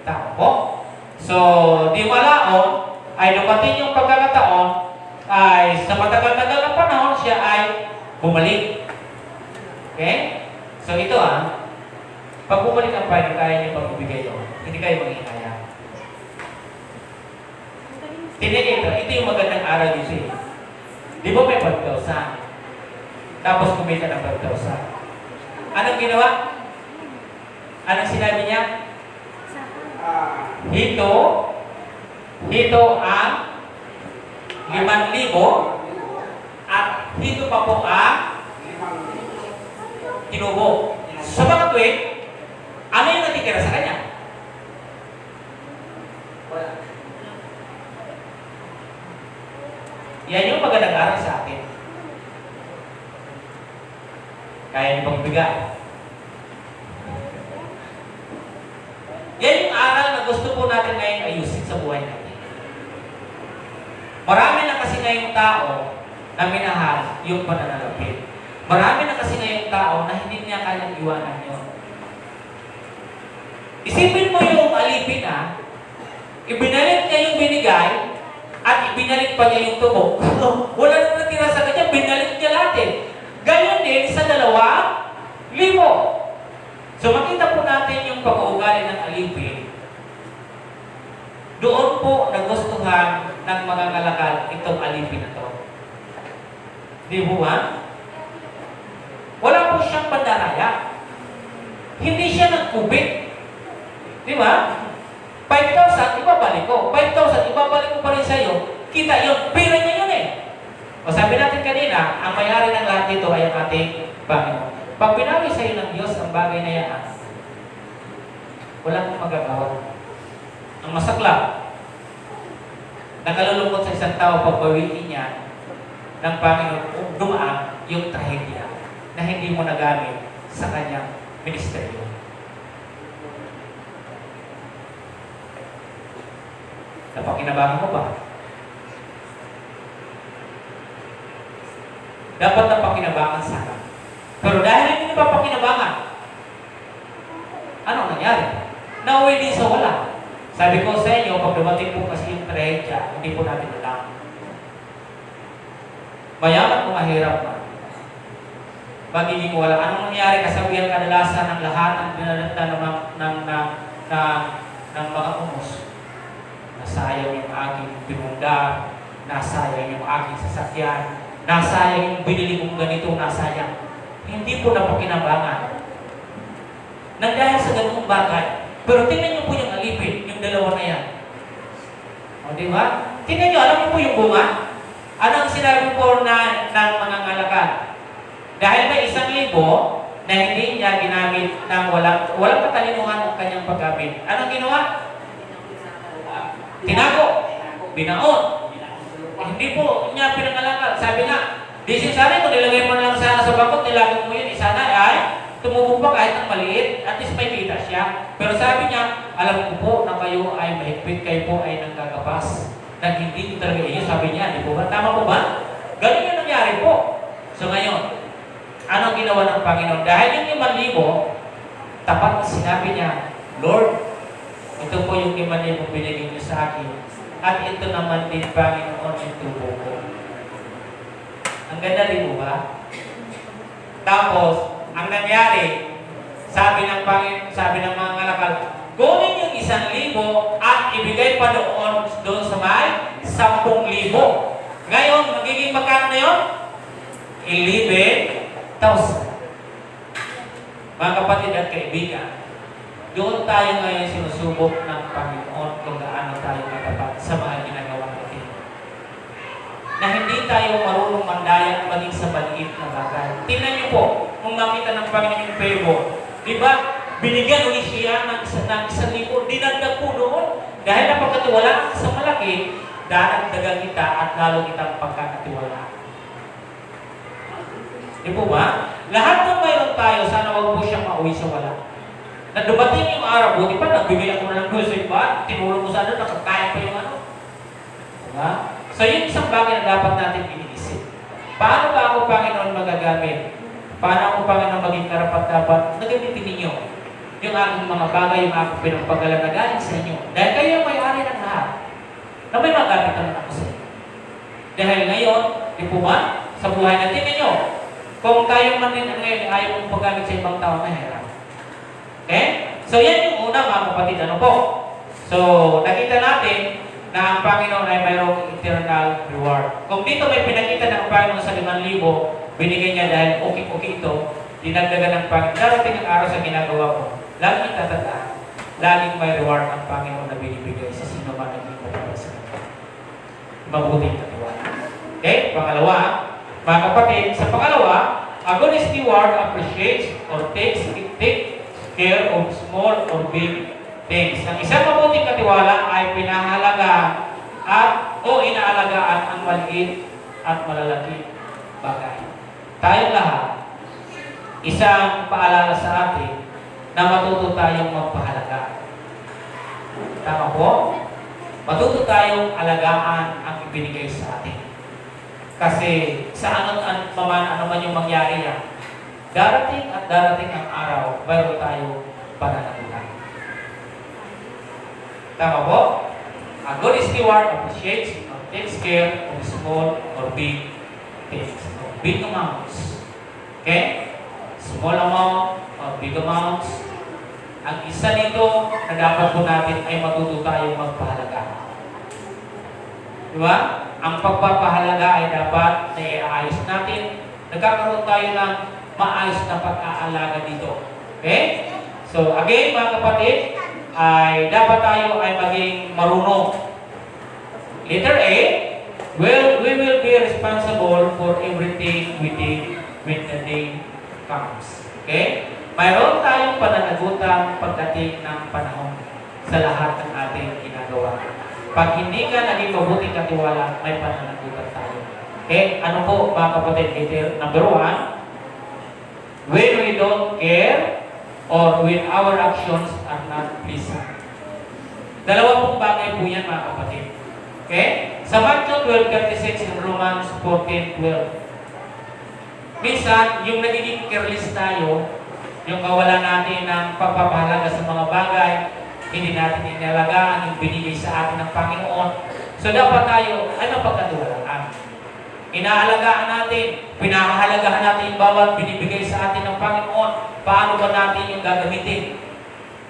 Tama po? So, di malaon ay dumating yung pagkakataon ay sa matagal-tagal na panahon siya ay bumalik. Okay? So, ito pag bumalik ang Panginoon, kaya niyo pagbibigay yun. Hindi kayo manghihaya. Ito yung magandang aral dito. Di ba may 5,000? Tapos kumita ng 5,000. Anong ginawa? Anong sinabi niya? Hito ang 5,000 at hito pa po ang tinubo. Sa mga tuwid, ano yung natitira sa kanya? Wala. Yan yung magandang aral sa atin. Kaya niyo pagbigay. Yan yung aral na gusto po natin ngayon ayusin sa buhay natin. Marami na kasi ngayong tao na minahal yung pananalapit. Marami na kasi ngayong tao na hindi niya kayang iwanan yun. Isipin mo yung alipin ibinalik niya yung binigay at ibinalik pa niya yung tubo. Wala na natira sa kanya, binalik niya lahat Gayon din sa 2,000. So makita po natin yung pag-uugali ng alipin. Doon po nagustuhan ng mga ngalakal itong alipin na to. Di ba? Wala po siyang pandaraya. Hindi siya nagkubit. Di ba? 5,000, ibabalik ko. 5,000, ibabalik ko pa rin sa'yo. Kita yun, pera niya yun O sabi natin kanina, ang may-ari ng lahat dito ay ang ating Panginoon. Pag binawi sa'yo ng Diyos ang bagay na yan, wala kang magagawa. Ang masaklap, nakalulungkot sa isang tao pagbawiin niya ng Panginoon kung dumaan yung trahedya na hindi mo nagamit sa kanyang ministeryo. Napakinabangan mo ba? Dapat napakinabangan sana. Pero dahil hindi napapakinabangan, anong nangyari? Nauwi din sa wala. Sabi ko sa inyo, pag dumating po kasi yung trahedya, hindi po natin alam. Mayaman o mahirap man. Magiging wala. Anong nangyari? Kasabihan kadalasan ng lahat ng binalita ng mga umos. Nasayang yung aking pinunda, nasayang yung aking sasakyan, nasayang yung binili kong ganito, nasayang. Hindi po napakinabangan. Nagdahil sa ganung bagay. Pero tingnan niyo po yung alipin, yung dalawa na yan. O, di ba? Tingnan niyo, alam niyo po yung bunga? Ano ang sinabi po ng mga ngalakal? Dahil may 1,000 na hindi niya ginamit ng walang katalinuhan ang kanyang paggamit. Anong ginawa? Tinago. Binaon. Hindi po niya pinangalakal. Sabi nga, di sana kung nilagay mo lang sana sa bangkot, nilagay mo yun, sana ay tumubog pa kahit ng maliit, at least may kita siya. Pero sabi niya, alam ko po na kayo ay mahigpit, kayo po ay nanggagapas. Na hindi talaga inyo, sabi niya, di po ba? Tama po ba? Ganun yung nangyari po. So ngayon, anong ginawa ng Panginoon? Dahil yung 5,000, tapat na sinabi niya, Lord, ito po yung 5,000 binigay niyo sa akin. At ito naman din, Panginoon, yung tubo ko. Ang ganda din po ba? Tapos, ang nangyari, sabi ng mga ngalakal, kunin yung 1,000 at ibigay pa doon sa may 10,000. Ngayon, magiging magkano na yun? 11,000. Mga kapatid at kaibigan, doon tayo ngayon sinusubok ng Panginoon kung gaano tayo katapat sa mga ginagawa natin. Na hindi tayo marunong mandaya maging sa maliit na bagay. Tingnan niyo po, kung makita ng Panginoon yung favor, di ba, binigyan ulit siya ng 1,000, dinagdag po doon. Dahil napagkatiwalaan sa malaki, dadagdagan kita at lalo kitang pagkakatiwalaan. Di po ba? Lahat ng mayroon tayo, sana wag po siyang mauwi sa wala. Na dumating yung araw, buti pa, nagbibigay ako na ng gusto yung ba? Tinulong mo sana, nakakaya pa yung ano. Diba? So yun isang bagay na dapat natin iniisip. Paano ba ako, Panginoon, magagamit? Paano ako, Panginoon, maging karapat-dapat? Nagamitin ninyo yung aking mga bagay, yung aking pinagpagalan na galing sa inyo. Dahil kayo ang may-ari ng lahat. Na may magamit naman ako sa inyo. Dahil ngayon, di po ba? Sa buhay natin ninyo, kung tayo man din ngayon, ayaw mong paggamit sa ibang tao, mahirap. Okay? So yan yung una, mga kapatid. Ano po? So, nakita natin na ang Panginoon ay mayroong eternal reward. Kung dito may pinakita ng Panginoon sa 5,000, binigay niya dahil okay ito, dinagdagan ng Panginoon. Darating ang araw sa ginagawa ko, laging tatandaan, laging may reward ang Panginoon na binibigay sa sino man naging matagal sa kanya. Mabuting katiwala. Okay? Pangalawa, mga kapatid, sa pangalawa, a good steward appreciates or takes care of small or big things. Ang isang mabuting katiwala ay pinahalagaan o inaalagaan ang maliit at malalaki bagay. Tayong lahat, isang paalala sa atin na matuto tayong magpahalaga. Tama po? Matuto tayong alagaan ang ibinigay sa atin. Kasi sa ano man yung mangyari yan, darating at darating ang araw, mayroon tayo pananagutan. Tama po? A good steward appreciates or takes care of small or big things. Big amounts. Okay? Small amount or big amounts. Ang isa nito na dapat po natin ay matuto tayong magpahalaga. Diba? Ang pagpapahalaga ay dapat na iaayos natin. Nagkakaroon tayo ng maayos na pag-aalaga dito. Okay? So, again, mga kapatid, ay dapat tayo ay maging marunong. Letter A, we will be responsible for everything we did when the day comes. Okay? Mayroon tayong pananagutan pagdating ng panahon sa lahat ng ating ginagawa. Pag hindi ka naging mabuting katiwala, may pananagutan tayo. Okay? Ano po, mga kapatid? Letter number 1, when we don't care or when our actions are not pleasing. Dalawa pong bagay po yan, mga kapatid. Okay? Sa Matthew 12:36 and Romans 14:12. Minsan, yung nagiging careless tayo, yung kawalan natin ng pagpapahalaga sa mga bagay, hindi natin inalagaan yung binigay sa atin ng Panginoon. So dapat tayo ay mapagkatiwalaan. Inaalagaan natin, pinahahalagahan natin yung bawat binibigay sa atin ng Panginoon. Paano ba natin yung gagamitin?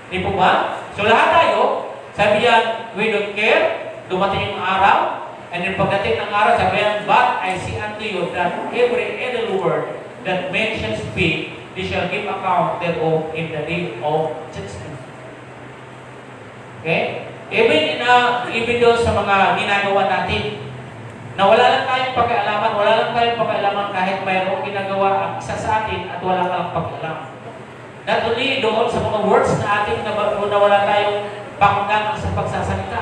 Di po ba? So lahat tayo, sabi yan, we don't care, dumating yung araw, and then pagdating ng araw, sabi yan, but I see unto you that every idle word that men shall speak, they shall give account thereof in the day of judgment. Okay? Even doon sa mga ginagawa natin, na wala lang tayong pakialaman, wala lang tayong pakialaman kahit mayroong ginagawa ang isa sa atin at wala kang pakialam. Not only doon sa mga words na ating na wala tayong pakunggan sa pagsasalita.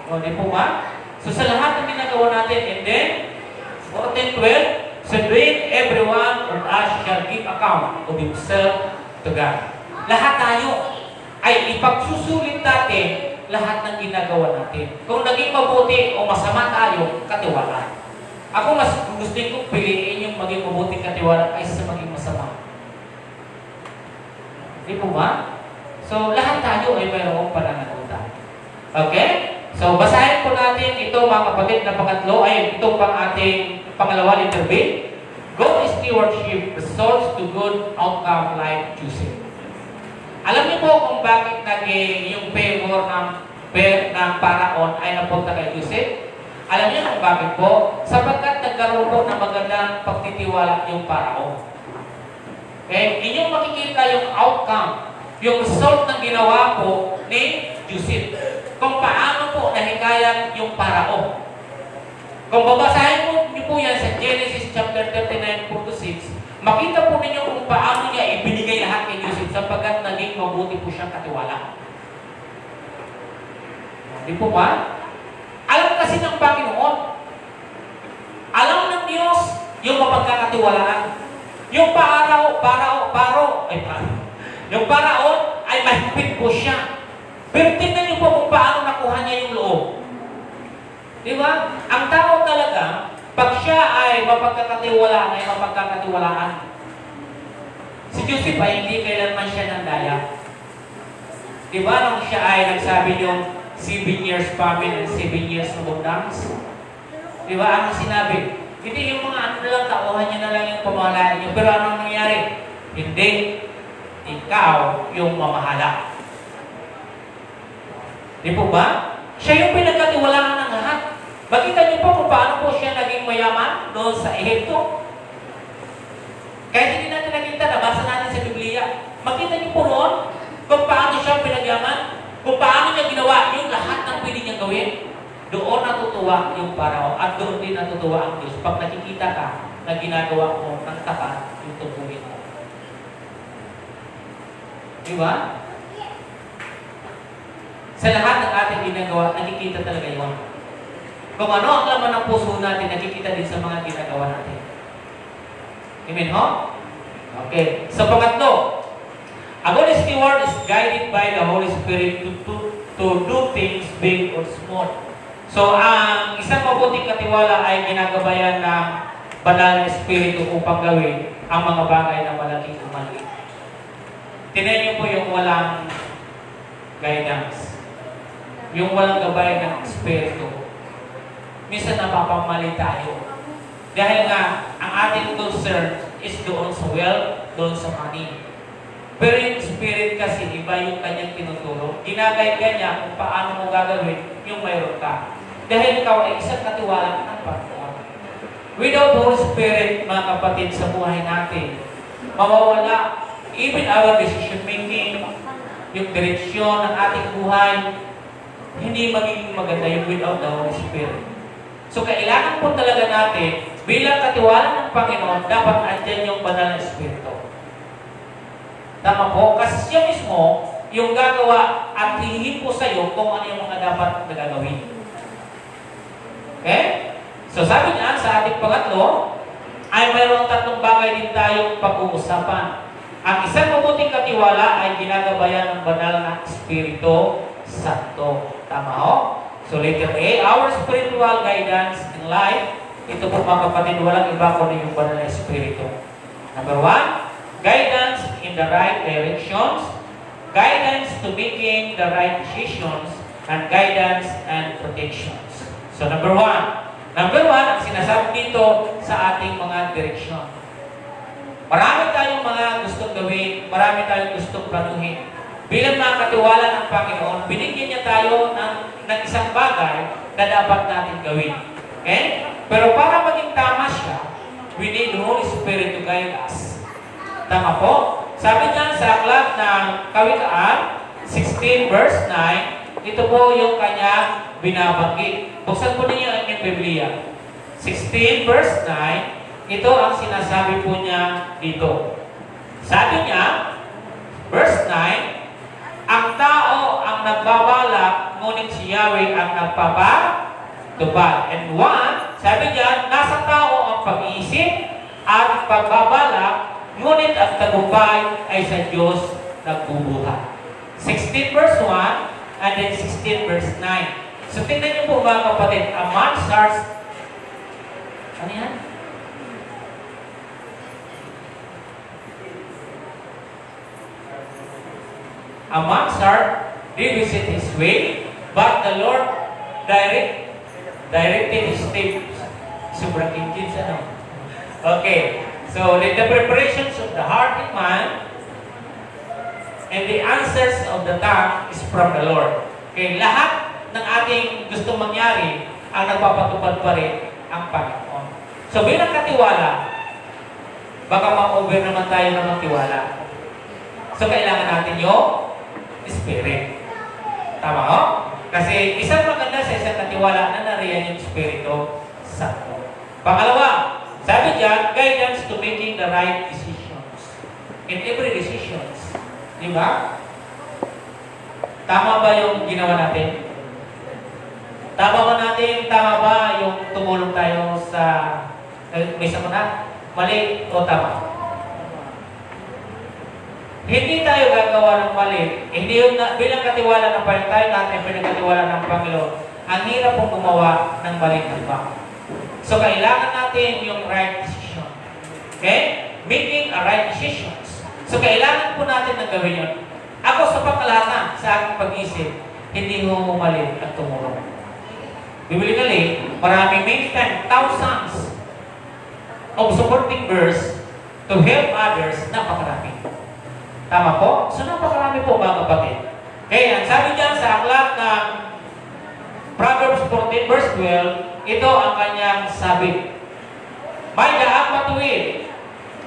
O, di po ba? So sa lahat ng ginagawa natin, and then, 14:12, so doing everyone of us shall give account of himself to God. Lahat tayo ay ipagsusulit natin lahat ng ginagawa natin. Kung naging mabuti o masama tayo, katiwala. Ako mas gusto kong piliin yung maging mabuting katiwala kaysa sa maging masama. Di po ba? So, lahat tayo ay mayroong pananagutan. Okay? So, basahin po natin ito mga kapatid na pangatlo, ay ito pang ating pangalawa, letter B. God is stewardship results to good outcome like choosing. Alam niyo po kung bakit naging yung favor ng Paraon ay napunta kay Joseph? Alam niyo kung bakit po? Sapagkat nagkaroon po ng magandang pagtitiwala yung Paraon. Okay? Inyong makikita yung outcome, yung result ng ginawa po ni Joseph. Kung paano po nahikayat yung Paraon. Kung babasahin niyo po yan sa Genesis chapter 39:4-6, makita po ninyo kung paano niya ibinigay lahat kay Joseph sapagkat naging mabuti po siyang katiwala. Di po ba? Alam kasi ng Panginoon. Alam ng Diyos yung mapagkakatiwalaan. Yung yung Paraon ay mahigpit po siya. Pero tingnan niyo po kung paano nakuha niya yung loob. Di ba? Ang tao talaga, pag siya ay mapagkakatiwalaan, ay mapagkakatiwalaan. Si Joseph ay hindi kailanman siya ng daya. Di ba nung siya ay nagsabi yung 7 years famine and 7 years abundance? Di ba? Anong sinabi? Hindi yung mga ano lang, tauhan niyo na lang yung pamahalaan niyo. Pero anong nangyari? Hindi. Ikaw yung mamahala. Di po ba? Siya yung pinagkatiwalaan ng lahat. Makita niyo po kung paano po siya naging mayaman doon sa Ehipto. Kahit hindi natin nakita, nabasa natin sa Biblia. Makita niyo po noon kung paano siya pinagyaman, kung paano niya ginawa yung lahat ng pwede niyang gawin. Doon natutuwa yung Paraon at doon din natutuwa ang Diyos pag nakikita ka na ginagawa mo ng tapat yung tungkulin mo. Di ba? Sa lahat ng ating ginagawa, nakikita talaga yun. Kung ano ang laman ng puso natin, nakikita din sa mga ginagawa natin. Amen ho? Okay. So pangatlo, a good steward is guided by the Holy Spirit to do things big or small. So ang isang mabuting katiwala ay ginagabayan ng banal na Espiritu upang gawin ang mga bagay na malaking o maliit. Tingnan niyo po yung walang guidance. Yung walang gabay ng Espiritu. Minsan napapamali tayo. Dahil nga, ang ating concern is doon sa wealth, doon sa money. Pero yung Spirit kasi, iba yung kanyang tinuturo. Ginagay ka niya kung paano mo gagawin yung mayroon ka. Dahil ikaw ay isang katiwala ng Panginoon. Without Holy Spirit, mga kapatid, sa buhay natin, mawawala even our decision making, yung direksyon ng ating buhay, hindi magiging maganda yung without the Holy Spirit. So, kailangan po talaga natin, bilang katiwala ng Panginoon, dapat andyan yung banal na Espiritu. Tama po? Kasi siya mismo, yung gagawa at hihingin po sa iyo kung ano yung mga dapat na gagawin. Okay? So, sabi niya, sa ating pangatlo, ay mayroong tatlong bagay din tayong pag-uusapan. Ang isang mabuting katiwala ay ginagabayan ng banal na Espiritu Santo. Tama ho? So, letter A, our spiritual guidance in life. Ito po mga kapatid, walang iba kundi yung banal na Espiritu. Number 1, guidance in the right directions. guidance to making the right decisions, and guidance and protections. So number one, ang sinasabi dito sa ating mga direksyon. Marami tayong mga gustong gawin, marami tayong gustong planuhin. Bilang mga katiwala ng Panginoon, binigyan niya tayo ng isang bagay na dapat natin gawin. Okay? Pero para maging tama siya, we need the Holy Spirit to guide us. Tama po? Sabi niya sa aklat ng Kawikaan, 16 verse 9, ito po yung kanya binabanggit. Buksan po ninyo ang inyong Biblia. 16 verse 9, ito ang sinasabi po niya dito. Sabi niya, verse 9, ang tao ang nagbabalak, ngunit si Yahweh ang nagpapatupad. And one, sabi niya, nasa tao ang pag-iisip at pagbabalak, ngunit ang tagumpay ay sa Diyos nagbubuhat. 16 verse 1 and then 16 verse 9. So tingnan niyo po mga kapatid, a man starts, ano yan? A man revisit his way, but the Lord directed his steps. Sobrang kids, ano? Okay. So, the preparations of the heart and mind and the answers of the tongue is from the Lord. Okay, lahat ng ating gusto mangyari, ang nagpapatupad pa rin ang Panginoon. So, bilang katiwala, baka ma-over naman tayo ng magtiwala. So, kailangan natin yung Spirit. Tama ho? Kasi isang maganda sa isang katiwala na nariyan yung Espiritu Santo. Pangalawa, sabi diyan, guidance to making the right decisions. In every decisions. Di ba? Tama ba yung ginawa natin? Tama ba yung tumulong tayo sa may sakuna? Mali o tama? Hindi tayo gagawa ng mali. Hindi yung bilang katiwala ng Panginoon, tayo natin pinagkatiwala ng Panginoon. Ang hirap pong gumawa ng maling hakbang. So, kailangan natin yung right decision. Okay? Making a right decisions. So, kailangan po natin na gawin yun. Ako sa pangkalahatan, sa aking pag-isip, hindi mo mali at tumulong. Biblically, marami may spend thousands of supporting verse to help others, napakarami. Tama po? So, napakarami po mga kapatid. Kaya, sabi diyan sa aklat ng Proverbs 14 verse 12, ito ang kanyang sabi. May daang matuwid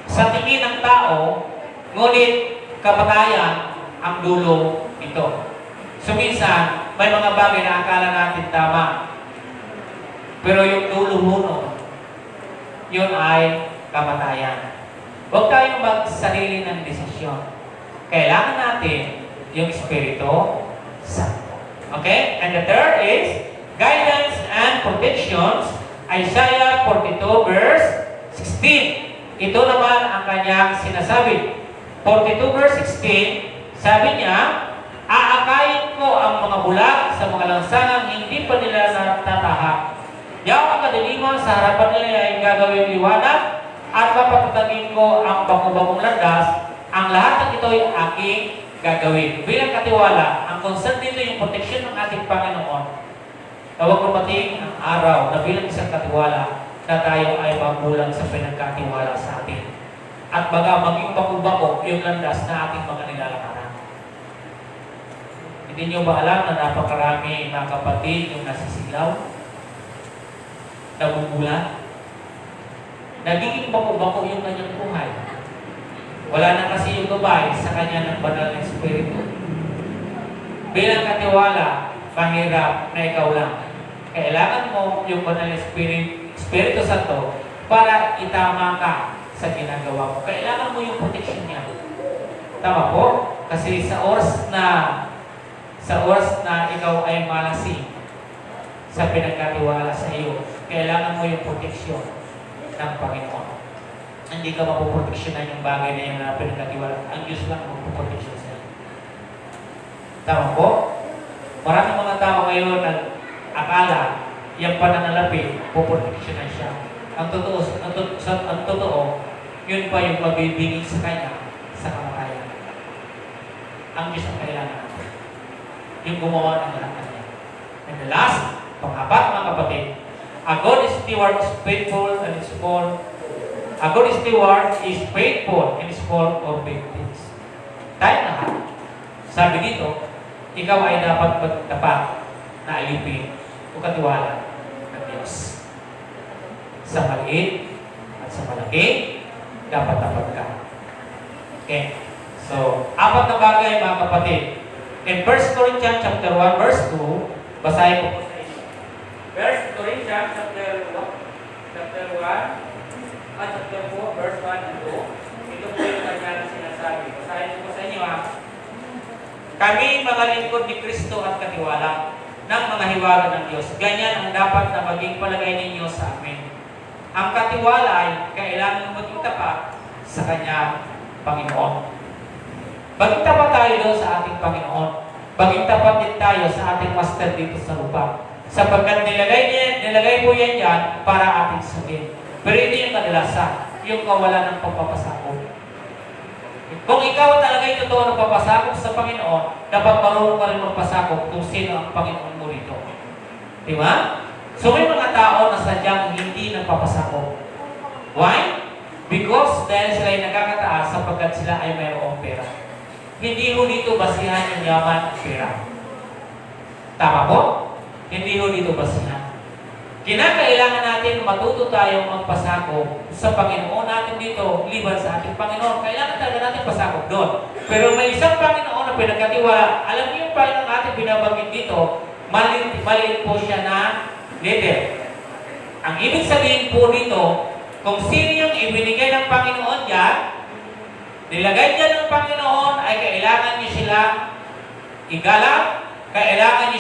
sa tingin ng tao, ngunit kamatayan ang dulo nito. So, minsan, may mga bagay na akala natin tama. Pero yung dulo-huno, yun ay kamatayan. Huwag tayong magsarili ng desisyon. Kailangan natin yung Espiritu Santo. Okay? And the third is guidance and protections. Isaiah 42 verse 16. Ito naman ang kanyang sinasabi. 42 verse 16, sabi niya, aakayin ko ang mga bulag sa mga lansangang hindi pa nila natatahak. Yaw ang kadiliman sa harapan nila ay gagawin liwanag at papatatagin ko ang bango-bangong landas. Ang lahat ng ito ay aking gagawin. Bilang katiwala, ang concern dito yung protection ng ating Panginoon. Huwag dumating ang araw na bilang isang katiwala na tayo ay mabulang sa pinagkatiwala sa atin. At baga maging bago-bago yung landas na ating mga nilalakaran. Hindi nyo ba alam na napakarami mga kapatid yung nasisilaw? Nabubulan? Nagiging bago-bago yung kanyang buhay. Wala na kasi yung gabay sa kanya ng banal na Espiritu. Bilang katiwala, mahirap na ikaw lang. Kailangan mo yung banal na Espiritu Santo para itama ka sa ginagawa mo. Kailangan mo yung protection niya. Tama po? Kasi sa oras na ikaw ay malasing sa pinagkatiwala sa iyo, kailangan mo yung protection ng Panginoon. Hindi ka mapuproteksyonan yung bagay na yung pinagkatiwala. Ang Diyos lang mapuproteksyon sa iyo. Tama po? Maraming mga tao ngayon nag-akala yung pananalapi, puproteksyonan siya. Ang totoo, yun pa yung mabibigay sa kanya sa kamatayan. ang Diyos ang kailangan natin. Yung gumawa ng anak niya. And the last, pang-apat mga kapatid, a good steward is faithful and is small. A good steward is faithful in small or big things. Tayo lahat, sabi dito, ikaw ay dapat magtapat na alipin o katiwala ng Diyos. Sa maliit at sa malaki, dapat tapat ka. Okay. So, apat na bagay mga kapatid. In 1 Corinthians chapter 1, verse 2, basahin ko po sa inyo. 1 Corinthians chapter 1, chapter 4, verse 1 and 2. Ito po yung kanyang sinasabi. Basahin ko po sa inyo ha. Kami mga lingkod ni Kristo at katiwala ng mga hiwaga ng Diyos. Ganyan ang dapat na maging palagay ninyo sa amin. Ang katiwala ay kailangan maging tapat sa Kanya, Panginoon. Maging tapat tayo doon sa ating Panginoon. Maging tapat din tayo sa ating Master dito sa lupa. Sapagkat nilagay po yan dyan para ating sabihin. Pero hindi yung kadalasan, yung kawalan ng pagpapasakop. Kung ikaw talaga yung totoo ng papasakop sa Panginoon, dapat marunong ka rin magpasakop kung sino ang Panginoon mo rito. Di ba? So may mga tao na sadyang hindi nagpapasakop. Why? Because dahil sila ay nakakataas sapagkat sila ay mayroong pera. Hindi ho dito basihan yung yaman at pera. Tama po? Hindi ho dito basihan. Kinakailangan natin matuto tayong magpasakop sa Panginoon natin dito, liban sa ating Panginoon. Kailangan talaga natin pasakop doon. Pero may isang Panginoon na pinagkatiwala. Alam niyo yung Panginoon natin binabanggit dito, maliit po siya na leader. Ang ibig sabihin po dito, kung sino yung ibinigay ng Panginoon dyan, nilagay dyan ng Panginoon, ay kailangan niyo sila igalang, kailangan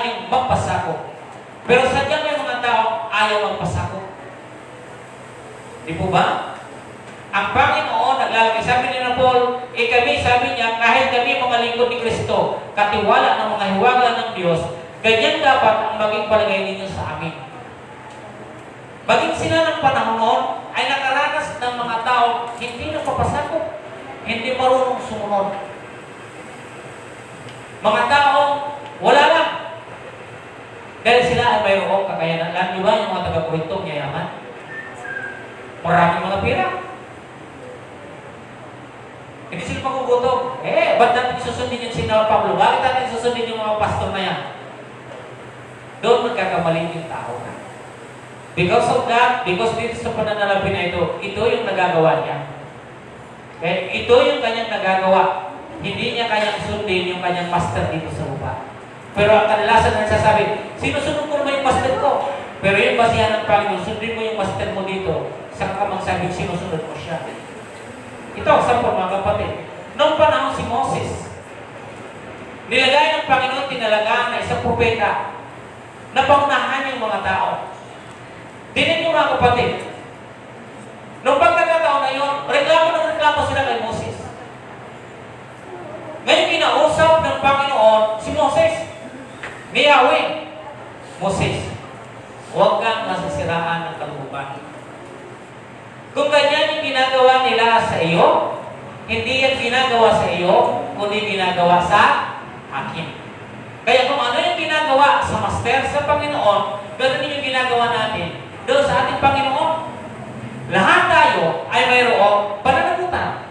niyo magpasakop. Pero sadyang may mga tao ayaw magpasakop. Di po ba? Ang Panginoon naglalagay, sabi ni Paul, kami, sabi niya, kahit kami mga lingkod ni Kristo, katiwala ng mga hiwaga ng Diyos, ganyan dapat ang maging palagay ninyo sa amin. Baging sila ng panahon ay nakaranas ng mga tao hindi nagpapasakop, hindi marunong sumunod. Mga tao, wala lang. Dahil sila ay mayroong kakayanan. Alam niyo ba yung mga taga-Korinto, yayaman? Maraming mga pira. Hindi sila magugutom. Ba't natin susundin yung sinawa Pablo? Bakit natin susundin yung mga pastor na yan? Doon magkakamali yung tao na. Because of that, because dito sa pananalapi na ito yung nagagawa niya. Okay? Ito yung kanyang nagagawa. Hindi niya kanyang sundin yung kanyang master dito sa lupa. Pero ang kadalasan na nagsasabi, sinusunod ko naman yung master ko. Pero yung basihan ng Panginoon, sundin mo yung master mo dito. Saka ka magsabing sinusunod mo siya. Ito, sampun mga kapatid. Noong panahon si Moses, nilagay ng Panginoon tinalagaan na isang propeta na pangunahan yung mga tao. Dinin yung mga kapatid. Noong pagkakataon na yun, reklamo sila kay Moses. Ngayon kinausap ng Panginoon si Moses. Ni Yahweh, Moses, huwag kang masasiraan ng kalooban. Kung ganyan yung ginagawa nila sa iyo, hindi yan ginagawa sa iyo, kundi ginagawa sa akin. Kaya kung ano yung ginagawa sa master, sa Panginoon, ganun yung ginagawa natin doon sa ating Panginoon. Lahat tayo ay mayroong pananagutan.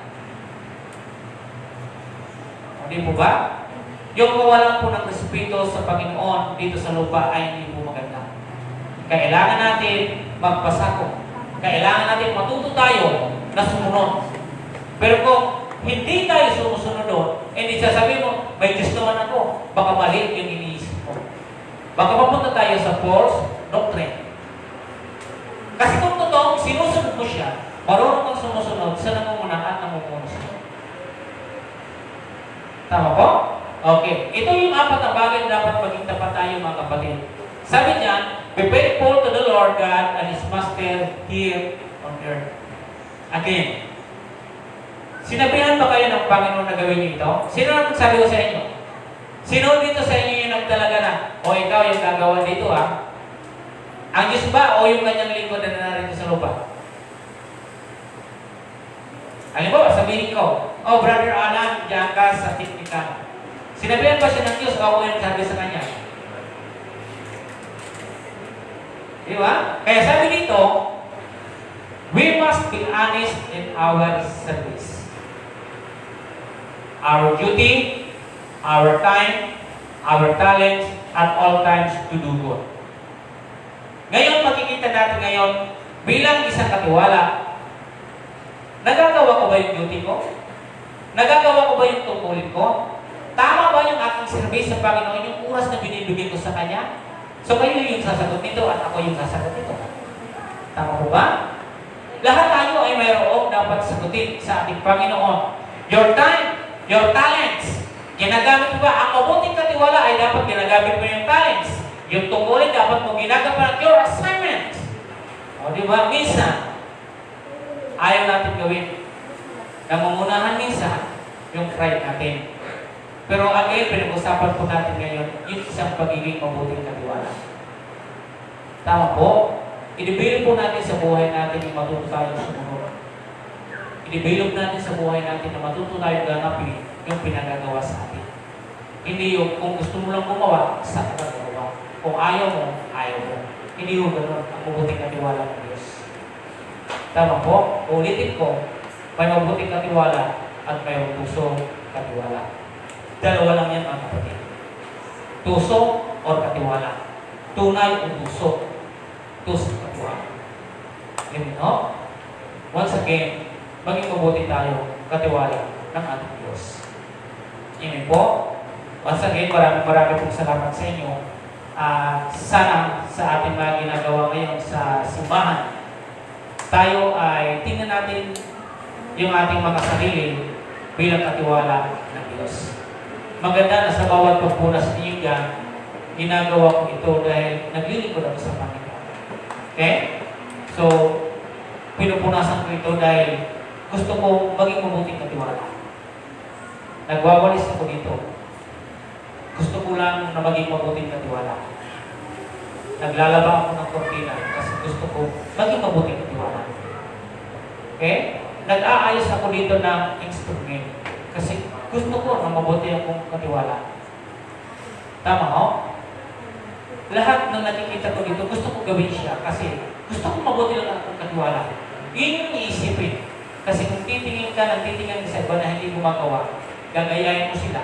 Hindi po ba? Yung kawalan po ng respeto sa Panginoon dito sa lupa ay hindi po maganda. Kailangan natin magpasakop. Kailangan natin matuto tayo na sumunod. Pero kung hindi tayo sumusunod doon, hindi sasabihin mo, may Diyos naman ako, baka mali yung iniisip mo. Baka mapunta tayo sa false doctrine. Kasi kung totoong sinusunod mo siya, marunong kang sumusunod sa nangunguna at namumuno siya. Tama po? Okay. Ito yung apat na bagay na dapat maging tapat tayo mga kapatid. Sabi niya, be faithful to the Lord God and His Master here on earth. Again, sinabihan ba kayo ng Panginoon na gawin niyo ito? Sino ang nagsabi ko sa inyo? Sino dito sa inyo yung nagtalaga na, o ikaw yung gagawa dito ha? Ang Diyos ba o yung kanyang lingkod na narito sa lupa? Halimbawa, sabihin ko, oh, Brother Alan, diyan ka sa teknika. Sinabihan ba siya ng Diyos o ako yung sabi sa kanya? Di ba? Kaya sabi dito, we must be honest in our service. Our duty, our time, our talents, at all times to do good. Ngayon, makikita natin ngayon, bilang isang katiwala, nagagawa ko ba yung duty ko? Nagagawa ko ba yung tungkulin ko? Tama ba yung aking service sa Panginoon, yung oras na binibigay ko sa Kanya? So kayo yung sasagot nito at ako yung sasagot nito. Tama po ba? Lahat tayo ay mayroong dapat sagutin sa ating Panginoon. Your time, your talents, ginagamit mo ba? Ang mabuting katiwala ay dapat ginagamit mo yung talents. Yung tungkulin dapat mo ginagawa your assignment. O di ba? Minsan, ayaw natin gawin. Namungunahan minsan yung pride natin. Pero again, pinag-usapan po natin ngayon, yung isang pagiging mabuting katiwala. Tama po. I-develop po natin sa buhay natin yung matuto tayo sumunod. I-develop natin sa buhay natin na matuto tayo ganapin yung pinagagawa sa atin. Hindi yung kung gusto mo lang gumawa, sa kagagawa. Kung ayaw mo, ayaw mo. Hindi yung ganun ang mabuting katiwala ng Diyos. Tama po. Ulitin ko, may mabuting katiwala at may puso katiwala. Dalawa lang yan mga kapatid. Tuso o katiwala. Tunay o tuso. Tuso katiwala. Yun, no? Once again, maging mabuti tayo katiwala ng ating Diyos. Amen po. Once again, maraming pong salamat sa inyo. Sana sa ating mga ginagawa ngayon sa simbahan, tayo ay tingnan natin yung ating mga sarili bilang katiwala ng Diyos. Maganda na sa bawat pagpunas ninyo yan, ginagawa ko ito dahil naglilingkod ako sa Panginoon. Okay? So, pinupunasan ko ito dahil gusto ko maging mabuting katiwala. Nagwawalis ako dito. Gusto ko lang na maging mabuting katiwala. Naglalaba ako ng kortina kasi gusto ko maging mabuting katiwala. Okay? Nag-aayos ako dito ng instrument kasi gusto ko na mabuti akong katiwala. Tama ho? Lahat ng nakikita ko dito, gusto ko gawin siya kasi gusto ko mabuti lang akong katiwala. Yun yung iisipin. Kasi kung titingin ka ng titingin sa iba na hindi gumagawa, gagayahin mo sila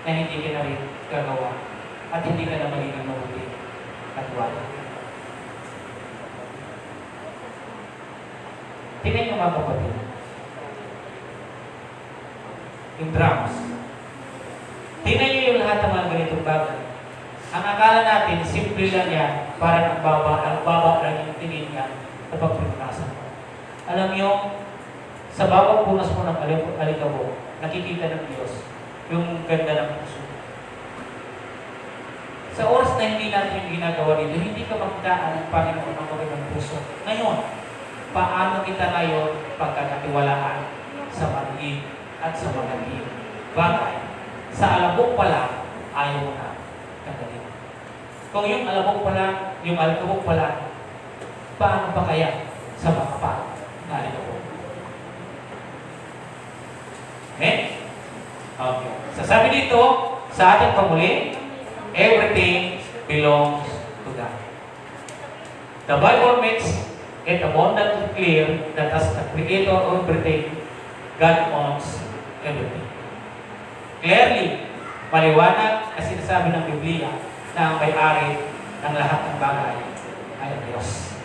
na hindi ka na rin gagawa at hindi ka na magiging mabuti katiwala. Tingnan nyo mga kapatid. Yung drums. Tingnan nyo yung lahat ng mga ganitong bagay. Ang akala natin, simple lang yan, parang ang baba lang yung tingin niya sa pagpipunasan mo. Alam nyo, sa bawat punas mo ng alikabo, nakikita ng Diyos yung ganda ng puso. Sa oras na hindi natin yung ginagawa dito, hindi ka magdaan ng Panginoon ng magandang puso. Ngayon, paano kita ngayon pagkakatiwalaan sa maliit at sa maliit bagay? Sa alabok pa lang, ayaw mo na kagaling. Kung yung alabok pa lang, yung alikabok pa lang, paano pa kaya sa mga pa na alikabok? Okay? Okay. Sasabi dito, sa ating pamuli, everything belongs to God. The Bible makes it abundantly clear that as the creator of everything, God owns everything. Clearly, maliwanag na sinasabi ng Biblia na ang may-ari ng lahat ng bagay ay ang Diyos.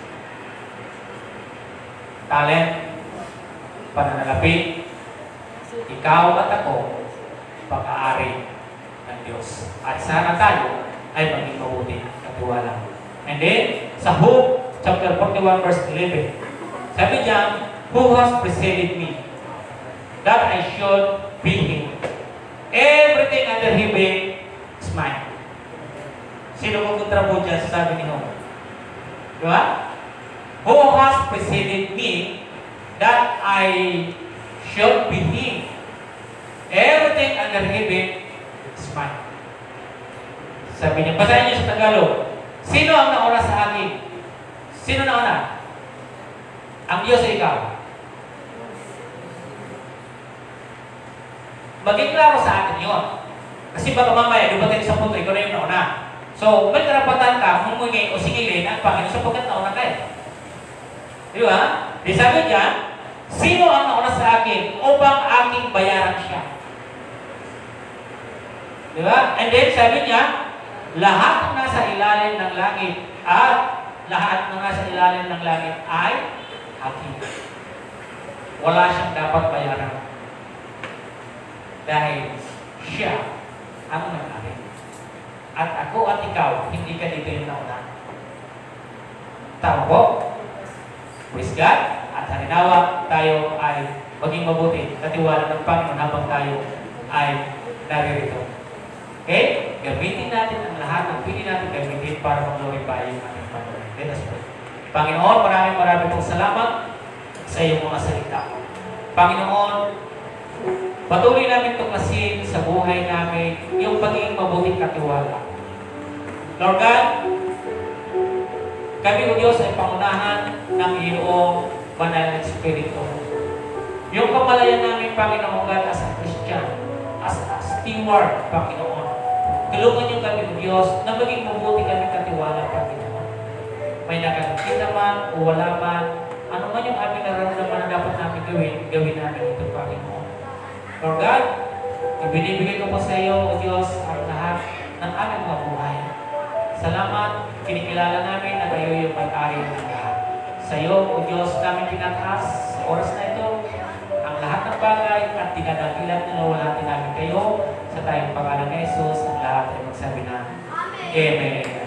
Talent, pananalapi, ikaw at ako, pag-aari ng Diyos. At sana tayo ay maging mabuti katiwala. And then, sa Job chapter 41 verse 11, sabi diyan, who has preceded me, that I should be him. Everything under heaven is mine. Sino kukontra po dyan sa sabi ni Job? Di ba? Who has preceded me, that I should be him. Everything under heaven is mine. Sabi niya, basahin niyo sa Tagalog. Sino ang nauna sa akin? Sino nauna? Ang Diyos ay ikaw. Maging klaro sa atin yun. Kasi baka mamaya, dumating sa punto, ikaw na yung nauna. So, may karapatan ka, humingi o singilin ang Panginoon sapagkat nauna ka eh. Di ba? Di sabi niya, sino ang nauna sa akin upang aking bayaran siya? Di ba? And then sabi niya, lahat ng nasa ilalim ng langit at lahat ng nasa ilalim ng langit ay akin. Wala siyang dapat bayaran. Dahil siya ang nag-ari. At ako at ikaw, hindi ka dito yung nauna. Tama po? Praise God. At halinawa, tayo ay maging mabuti. Katiwala ng Panginoon habang tayo ay naririto. Okay? Gamitin natin ang lahat ng pili natin gamitin para mag-glorify yung ating Panginoon. Let us pray. Panginoon, maraming pong salamat sa iyong mga salita. Panginoon, patuloy namin tuklasin sa buhay namin yung pagiging mabuting katiwala. Lord God, kami o Diyos ay pangunahan ng iyong banal na Espiritu. Yung kamalayan namin, Panginoon God, as a Christian, as a steward, Panginoon. Tulungan niyo kami o Diyos na maging mabuti kami katiwala, Panginoon. May nakakita man o wala man, ano man yung aming nararamdaman na dapat namin gawin namin ito, Panginoon. Lord God, ibinibigay ko po sa iyo, O Diyos, ang lahat ng aming mga buhay. Salamat, kinikilala namin na kayo yung may-ari ng lahat. Sa iyo, O Diyos, namin tinataas sa oras na ito, ang lahat ng bagay at tinadakilan na nawalhati namin kayo sa tayong pangalan ni Jesus, ang lahat ay magsabi na, Amen.